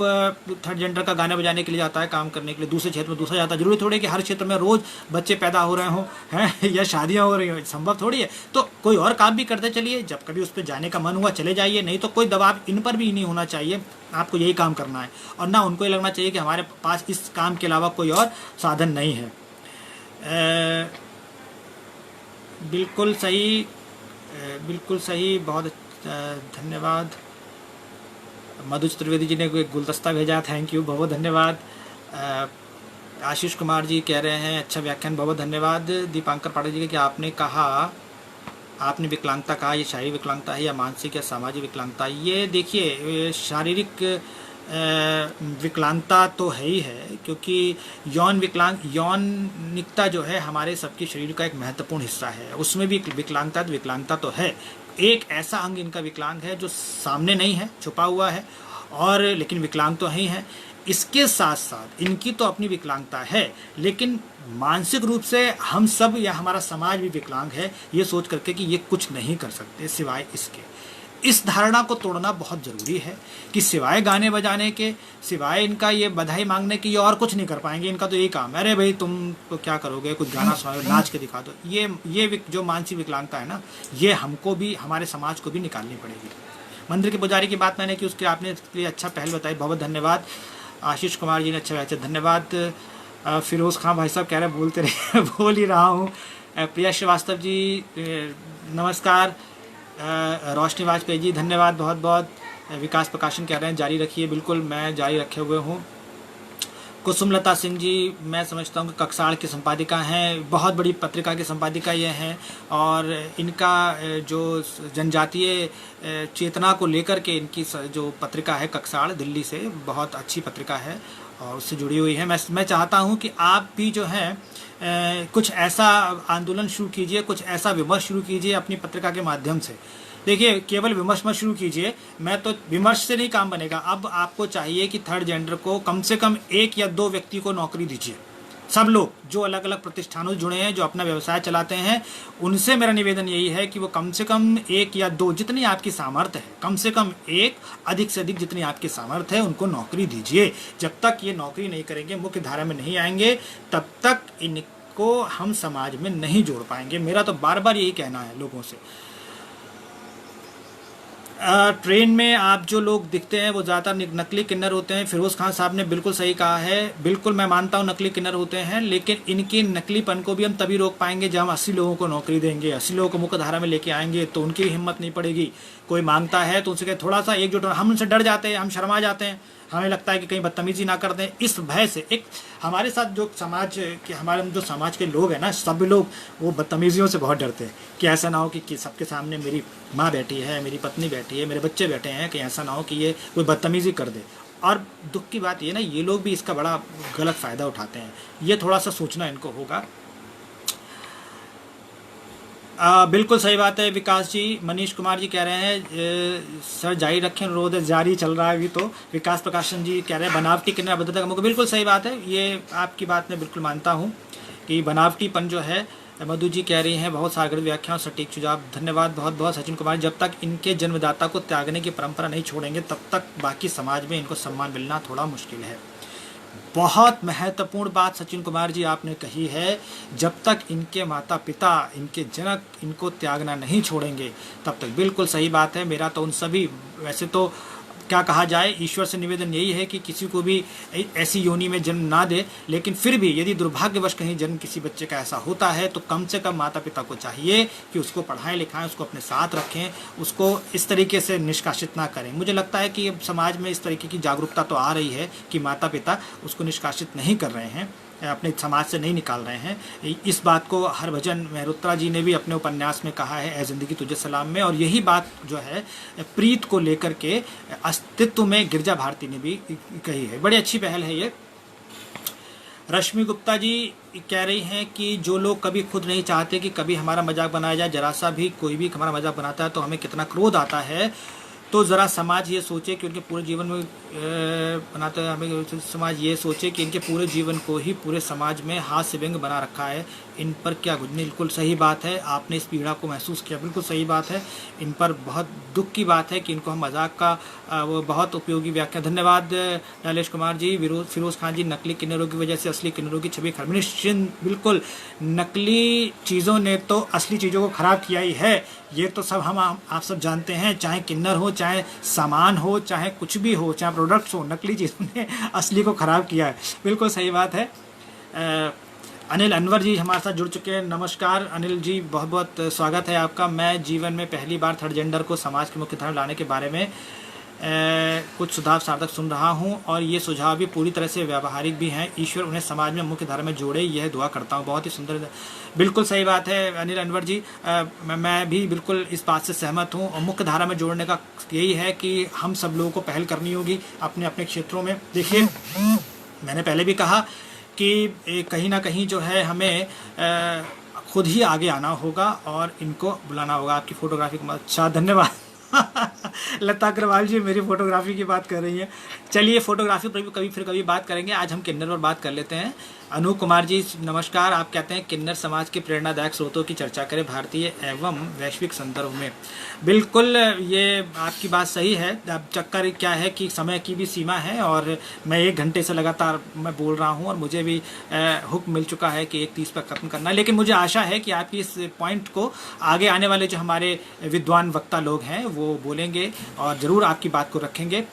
थर्ड जेंडर का गाने बजाने के लिए जाता है, काम करने के लिए दूसरे क्षेत्र में दूसरा जाता है। जरूरी थोड़ी है कि हर क्षेत्र में रोज बच्चे पैदा हो रहे हों हैं या शादियां हो रही हो, संभव थोड़ी है। तो कोई और काम भी करते चलिए, जब कभी उस पर जाने का मन हुआ चले जाइए, नहीं तो कोई दबाव इन पर भी नहीं होना चाहिए। आपको यही काम करना है और ना उनको ये लगना चाहिए कि हमारे पास इस काम के अलावा कोई और साधन नहीं है। बिल्कुल सही, बिल्कुल सही, बहुत धन्यवाद। मधुज त्रिवेदी जी ने एक गुलदस्ता भेजा, थैंक यू, बहुत धन्यवाद। आशीष कुमार जी कह रहे हैं अच्छा व्याख्यान, बहुत धन्यवाद। दीपांकर पाठक जी कि आपने विकलांगता कहा, ये शारीरिक विकलांगता है या मानसिक या सामाजिक विकलांगता? ये देखिए शारीरिक विकलांगता तो है ही है, क्योंकि यौनिकता जो है हमारे सबके शरीर का एक महत्वपूर्ण हिस्सा है, उसमें भी विकलांगता तो है। एक ऐसा अंग इनका विकलांग है जो सामने नहीं है, छुपा हुआ है, और लेकिन विकलांग तो ही हैं। इसके साथ साथ इनकी तो अपनी विकलांगता है, लेकिन मानसिक रूप से हम सब या हमारा समाज भी विकलांग है, ये सोच करके कि ये कुछ नहीं कर सकते सिवाय इसके। इस धारणा को तोड़ना बहुत ज़रूरी है कि सिवाय गाने बजाने के, सिवाय इनका ये बधाई मांगने की, ये और कुछ नहीं कर पाएंगे। इनका तो यही काम है, अरे भाई तुम तो क्या करोगे, कुछ गाना सुनाओ, नाच के दिखा दो। ये जो मानसिक विकलांगता है ना, ये हमको भी, हमारे समाज को भी निकालनी पड़ेगी। मंदिर के पुजारी की बात मैंने की, उसके आपने इसके लिए अच्छा पहल बताई, बहुत धन्यवाद। आशीष कुमार जी ने अच्छा अच्छा धन्यवाद। फिरोज़ खान भाई साहब कह रहे हैं बोलते रहे बोल ही रहा हूँ। प्रिया श्रीवास्तव जी नमस्कार। रोशनी वाजपेयी जी धन्यवाद बहुत बहुत। विकास प्रकाशन कह रहे हैं जारी रखिए, बिल्कुल मैं जारी रखे हुए हूँ। कुसुमलता सिंह जी, मैं समझता हूँ कि कक्साड़ की संपादिका हैं, बहुत बड़ी पत्रिका की संपादिका ये हैं, और इनका जो जनजातीय चेतना को लेकर के इनकी जो पत्रिका है कक्साड़, दिल्ली से, बहुत अच्छी पत्रिका है और उससे जुड़ी हुई है। मैं चाहता हूँ कि आप भी जो है कुछ ऐसा आंदोलन शुरू कीजिए, कुछ ऐसा विमर्श शुरू कीजिए अपनी पत्रिका के माध्यम से। देखिए, केवल विमर्श मत शुरू कीजिए, मैं तो विमर्श से नहीं काम बनेगा। अब आपको चाहिए कि थर्ड जेंडर को कम से कम 1 या 2 व्यक्ति को नौकरी दीजिए। सब लोग जो अलग अलग प्रतिष्ठानों से जुड़े हैं, जो अपना व्यवसाय चलाते हैं, उनसे मेरा निवेदन यही है कि वो कम से कम 1 या 2, जितनी आपकी सामर्थ्य है, कम से कम 1, अधिक से अधिक जितनी आपकी सामर्थ्य है, उनको नौकरी दीजिए। जब तक ये नौकरी नहीं करेंगे, मुख्य धारा में नहीं आएंगे, तब तक इनको हम समाज में नहीं जोड़ पाएंगे। मेरा तो बार बार यही कहना है लोगों से। ट्रेन में आप जो लोग दिखते हैं वो ज़्यादातर नकली किन्नर होते हैं। फिरोज़ खान साहब ने बिल्कुल सही कहा है, बिल्कुल मैं मानता हूँ नकली किन्नर होते हैं, लेकिन इनके नकलीपन को भी हम तभी रोक पाएंगे जब हम 80 लोगों को नौकरी देंगे, 80 लोगों को मुख्य धारा में लेके आएंगे, तो उनकी हिम्मत नहीं पड़ेगी। कोई मांगता है तो उनसे कहे थोड़ा सा एकजुट, हम उनसे डर जाते हैं, हम शर्मा जाते हैं, हमें लगता है कि कहीं बदतमीजी ना कर दें, इस भय से। एक हमारे साथ जो समाज के, हमारे जो समाज के लोग हैं ना, सब लोग वो बदतमीजियों से बहुत डरते हैं कि ऐसा ना हो कि सबके सामने मेरी माँ बैठी है, मेरी पत्नी बैठी है, मेरे बच्चे बैठे हैं, कि ऐसा ना हो कि ये कोई बदतमीजी कर दे। और दुख की बात ये ना, ये लोग भी इसका बड़ा गलत फ़ायदा उठाते हैं। ये थोड़ा सा सोचना इनको होगा। बिल्कुल सही बात है विकास जी। मनीष कुमार जी कह रहे हैं सर जारी रखें, अनुरोध जारी चल रहा है अभी तो। विकास प्रकाशन जी कह रहे हैं बनावटी किन्नर अभद्रता का मौका। बिल्कुल सही बात है, ये आपकी बात मैं बिल्कुल मानता हूँ कि बनावटीपन जो है। मधु जी कह रही हैं बहुत सागरित व्याख्या और सटीक सुझाव, धन्यवाद बहुत बहुत। सचिन कुमार, जब तक इनके जन्मदाता को त्यागने की परंपरा नहीं छोड़ेंगे, तब तक बाकी समाज में इनको सम्मान मिलना थोड़ा मुश्किल है। बहुत महत्वपूर्ण बात सचिन कुमार जी आपने कही है, जब तक इनके माता पिता, इनके जनक इनको त्यागना नहीं छोड़ेंगे, तब तक। बिल्कुल सही बात है। मेरा तो उन सभी, वैसे तो क्या कहा जाए, ईश्वर से निवेदन यही है कि किसी को भी ऐसी योनि में जन्म ना दे, लेकिन फिर भी यदि दुर्भाग्यवश कहीं जन्म किसी बच्चे का ऐसा होता है, तो कम से कम माता पिता को चाहिए कि उसको पढ़ाएं लिखाएं, उसको अपने साथ रखें, उसको इस तरीके से निष्कासित ना करें। मुझे लगता है कि अब समाज में इस तरीके की जागरूकता तो आ रही है कि माता पिता उसको निष्कासित नहीं कर रहे हैं, अपने समाज से नहीं निकाल रहे हैं। इस बात को हरभजन मेहरोत्रा जी ने भी अपने उपन्यास में कहा है, ए ज़िंदगी तुझे सलाम में, और यही बात जो है प्रीत को लेकर के अस्तित्व में गिरजा भारती ने भी कही है। बड़ी अच्छी पहल है ये। रश्मि गुप्ता जी कह रही हैं कि जो लोग कभी खुद नहीं चाहते कि कभी हमारा मजाक बनाया जाए, जरा सा भी कोई भी हमारा मजाक बनाता है तो हमें कितना क्रोध आता है, तो ज़रा समाज ये सोचे कि उनके पूरे जीवन में बनाते हैं, हमें समाज ये सोचे कि इनके पूरे जीवन को ही पूरे समाज में हास्य व्यंग बना रखा है, इन पर क्या गुजर। बिल्कुल सही बात है, आपने इस पीड़ा को महसूस किया, बिल्कुल सही बात है। इन पर बहुत दुख की बात है कि इनको हम मजाक का वो बहुत उपयोगी व्याख्या। धन्यवाद नलेश कुमार जी। फिरोज़ खान जी, नकली किन्नरों की वजह से असली किन्नरों की छवि खराब। निश्चिंत, बिल्कुल, नकली चीज़ों ने तो असली चीज़ों को ख़राब किया ही है, ये तो सब हम आप सब जानते हैं। चाहे किन्नर हो, चाहे सामान हो, चाहे कुछ भी हो, चाहे प्रोडक्ट्स हो, नकली चीज़ों ने असली को ख़राब किया है। बिल्कुल सही बात है। अनिल अनवर जी हमारे साथ जुड़ चुके हैं, नमस्कार अनिल जी, बहुत बहुत स्वागत है आपका। मैं जीवन में पहली बार थर्ड जेंडर को समाज की मुख्य धारा लाने के बारे में कुछ सुझाव सार्थक सुन रहा हूं, और ये सुझाव भी पूरी तरह से व्यावहारिक भी हैं। ईश्वर उन्हें समाज में मुख्य धारा में जोड़े, यह दुआ करता हूं। बहुत ही सुंदर, बिल्कुल सही बात है अनिल अनवर जी। मैं भी बिल्कुल इस बात से सहमत हूं, और मुख्य धारा में जोड़ने का यही है कि हम सब लोगों को पहल करनी होगी अपने अपने क्षेत्रों में। देखिए, मैंने पहले भी कहा कि कहीं ना कहीं जो है हमें खुद ही आगे आना होगा और इनको बुलाना होगा। आपकी फोटोग्राफी को अच्छा, धन्यवाद लता अग्रवाल जी मेरी फोटोग्राफी की बात कर रही हैं। चलिए फोटोग्राफी पर भी कभी बात करेंगे, आज हम किन्नर पर बात कर लेते हैं। अनूप कुमार जी नमस्कार, आप कहते हैं किन्नर समाज के प्रेरणादायक स्रोतों की चर्चा करें भारतीय एवं वैश्विक संदर्भ में। बिल्कुल ये आपकी बात सही है। अब चक्कर क्या है कि समय की भी सीमा है और मैं 1 घंटे से लगातार मैं बोल रहा हूँ और मुझे भी हुक्म मिल चुका है कि 1:30 पर खत्म करना है, लेकिन मुझे आशा है कि आपकी इस पॉइंट को आगे आने वाले जो हमारे विद्वान वक्ता लोग हैं वो बोलेंगे और ज़रूर आपकी बात को रखेंगे।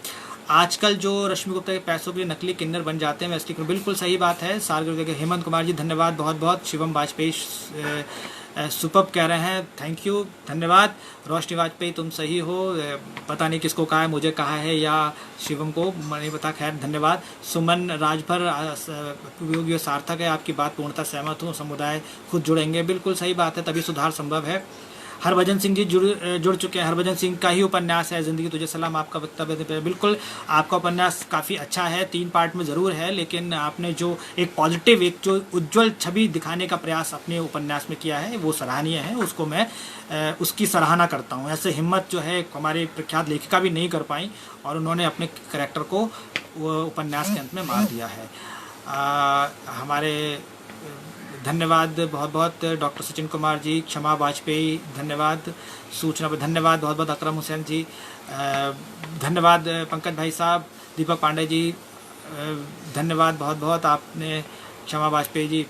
आजकल जो रश्मि गुप्ता के पैसों के लिए नकली किन्नर बन जाते हैं वैसे बिल्कुल सही बात है। सारगर के हेमंत कुमार जी धन्यवाद बहुत बहुत। शिवम वाजपेयी सुपर्ब कह रहे हैं, थैंक यू धन्यवाद। रोशनी वाजपेयी तुम सही हो, पता नहीं किसको कहा है, मुझे कहा है या शिवम को, नहीं पता, खैर धन्यवाद। सुमन राजभर उपयोगी सार्थक है, आपकी बात पूर्णतः सहमत हूँ। समुदाय खुद जुड़ेंगे, बिल्कुल सही बात है, तभी सुधार संभव है। हरभजन सिंह जी जुड़ चुके हैं। हरभजन सिंह का ही उपन्यास है जिंदगी तुझे सलाम, आपका वक्तव्य बिल्कुल आपका उपन्यास काफ़ी अच्छा है, 3 पार्ट में ज़रूर है, लेकिन आपने जो एक पॉजिटिव, एक जो उज्जवल छवि दिखाने का प्रयास अपने उपन्यास में किया है वो सराहनीय है, उसको मैं उसकी सराहना करता हूँ। ऐसे हिम्मत जो है हमारे प्रख्यात लेखिका भी नहीं कर पाई और उन्होंने अपने कैरेक्टर को वो उपन्यास के अंत में मार दिया है। हमारे धन्यवाद बहुत बहुत डॉक्टर सचिन कुमार जी, क्षमा वाजपेयी धन्यवाद, सूचना पर धन्यवाद बहुत बहुत। अकरम हुसैन जी धन्यवाद। पंकज भाई साहब, दीपक पांडे जी धन्यवाद बहुत बहुत। आपने क्षमा वाजपेयी जी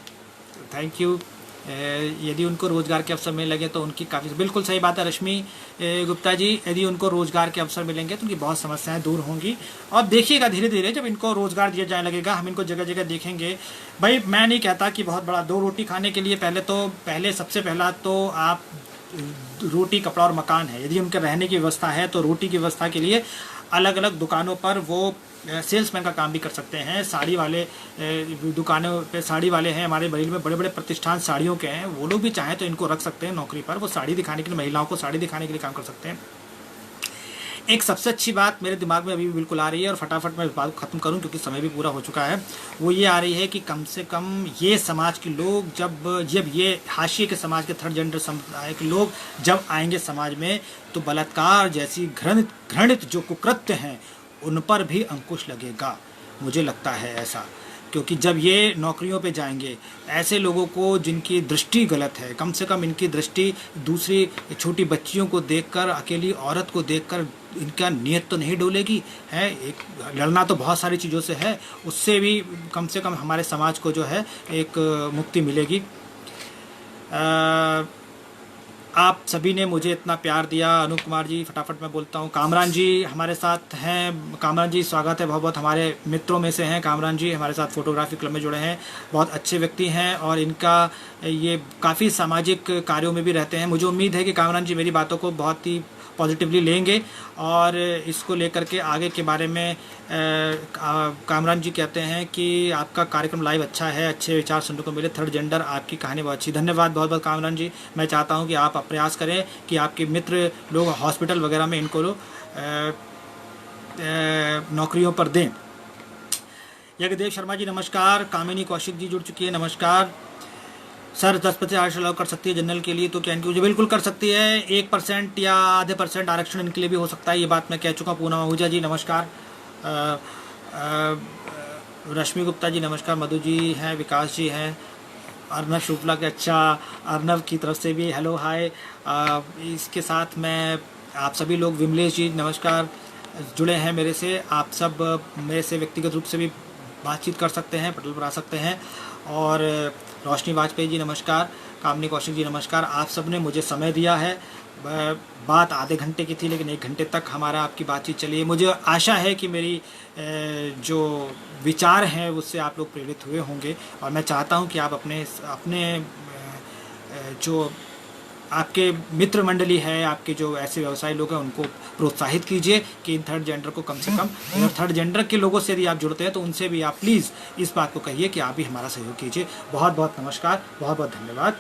थैंक यू। यदि उनको रोज़गार के अवसर मिलने लगे तो उनकी काफ़ी, बिल्कुल सही बात है रश्मि गुप्ता जी, यदि उनको रोज़गार के अवसर मिलेंगे तो उनकी बहुत समस्याएं दूर होंगी। और देखिएगा धीरे धीरे जब इनको रोज़गार दिया जाने लगेगा, हम इनको जगह जगह देखेंगे। भाई मैं नहीं कहता कि बहुत बड़ा, 2 रोटी खाने के लिए पहले सबसे पहला तो आप रोटी, कपड़ा और मकान है, यदि उनके रहने की व्यवस्था है तो रोटी की व्यवस्था के लिए अलग अलग दुकानों पर वो सेल्समैन का काम भी कर सकते हैं। साड़ी वाले दुकानों पे साड़ी वाले हैं, हमारे बरेली में बड़े बड़े प्रतिष्ठान साड़ियों के हैं, वो लोग भी चाहें तो इनको रख सकते हैं नौकरी पर, वो साड़ी दिखाने के लिए, महिलाओं को साड़ी दिखाने के लिए काम कर सकते हैं। एक सबसे अच्छी बात मेरे दिमाग में अभी भी बिल्कुल आ रही है और फटाफट मैं इस बात को ख़त्म करूं क्योंकि समय भी पूरा हो चुका है, वो ये आ रही है कि कम से कम ये समाज के लोग जब ये हाशिए के समाज के, थर्ड जेंडर समुदाय के लोग जब आएंगे समाज में तो बलात्कार जैसी घृणित जो कुकृत्य हैं उन पर भी अंकुश लगेगा, मुझे लगता है ऐसा। क्योंकि जब ये नौकरियों पे जाएंगे, ऐसे लोगों को जिनकी दृष्टि गलत है, कम से कम इनकी दृष्टि दूसरी छोटी बच्चियों को देखकर, अकेली औरत को देखकर इनका नीयत तो नहीं डोलेगी है। एक लड़ना तो बहुत सारी चीज़ों से है, उससे भी कम से कम हमारे समाज को जो है एक मुक्ति मिलेगी। आप सभी ने मुझे इतना प्यार दिया। अनूप कुमार जी, फटाफट मैं बोलता हूँ। कामरान जी हमारे साथ हैं, कामरान जी स्वागत है बहुत बहुत, हमारे मित्रों में से हैं कामरान जी, हमारे साथ फोटोग्राफी क्लब में जुड़े हैं, बहुत अच्छे व्यक्ति हैं और इनका ये काफ़ी सामाजिक कार्यों में भी रहते हैं। मुझे उम्मीद है कि कामरान जी मेरी बातों को बहुत ही पॉजिटिवली लेंगे और इसको लेकर के आगे के बारे में कामरान जी कहते हैं कि आपका कार्यक्रम लाइव अच्छा है, अच्छे विचार सुनने को मिले, थर्ड जेंडर आपकी कहानी बहुत अच्छी। धन्यवाद बहुत बहुत कामरान जी। मैं चाहता हूं कि आप प्रयास करें कि आपके मित्र लोग हॉस्पिटल वगैरह में इनको नौकरियों पर दें। यज्ञदेव शर्मा जी नमस्कार। कामिनी कौशिक जी जुड़ चुकी है, नमस्कार। सर 10% आरक्षण अलाउ कर सकती है जनरल के लिए तो क्या इनकी, बिल्कुल कर सकती है। 1% या आधे % आरक्षण इनके लिए भी हो सकता है, ये बात मैं कह चुका हूँ। पूनम आहूजा जी नमस्कार। रश्मि गुप्ता जी नमस्कार। मधु जी हैं, विकास जी हैं, अर्नव शुक्ला के, अच्छा अर्नव की तरफ से भी हेलो हाय। इसके साथ मैं आप सभी लोग, विमलेश जी नमस्कार, जुड़े हैं मेरे से। आप सब मेरे से व्यक्तिगत रूप से भी बातचीत कर सकते हैं, पटल पर आ सकते हैं। और रोशनी वाजपेयी जी नमस्कार, कामनी कौशिक जी नमस्कार। आप सब ने मुझे समय दिया है, बात आधे घंटे की थी लेकिन 1 घंटे तक हमारा आपकी बातचीत चली है। मुझे आशा है कि मेरी जो विचार हैं उससे आप लोग प्रेरित हुए होंगे और मैं चाहता हूं कि आप अपने जो आपके मित्र मंडली है, आपके जो ऐसे व्यवसायी लोग हैं उनको प्रोत्साहित कीजिए कि इन थर्ड जेंडर को कम से कम, थर्ड जेंडर के लोगों से यदि आप जुड़ते हैं तो उनसे भी आप प्लीज़ इस बात को कहिए कि आप भी हमारा सहयोग कीजिए। बहुत बहुत नमस्कार, बहुत बहुत धन्यवाद।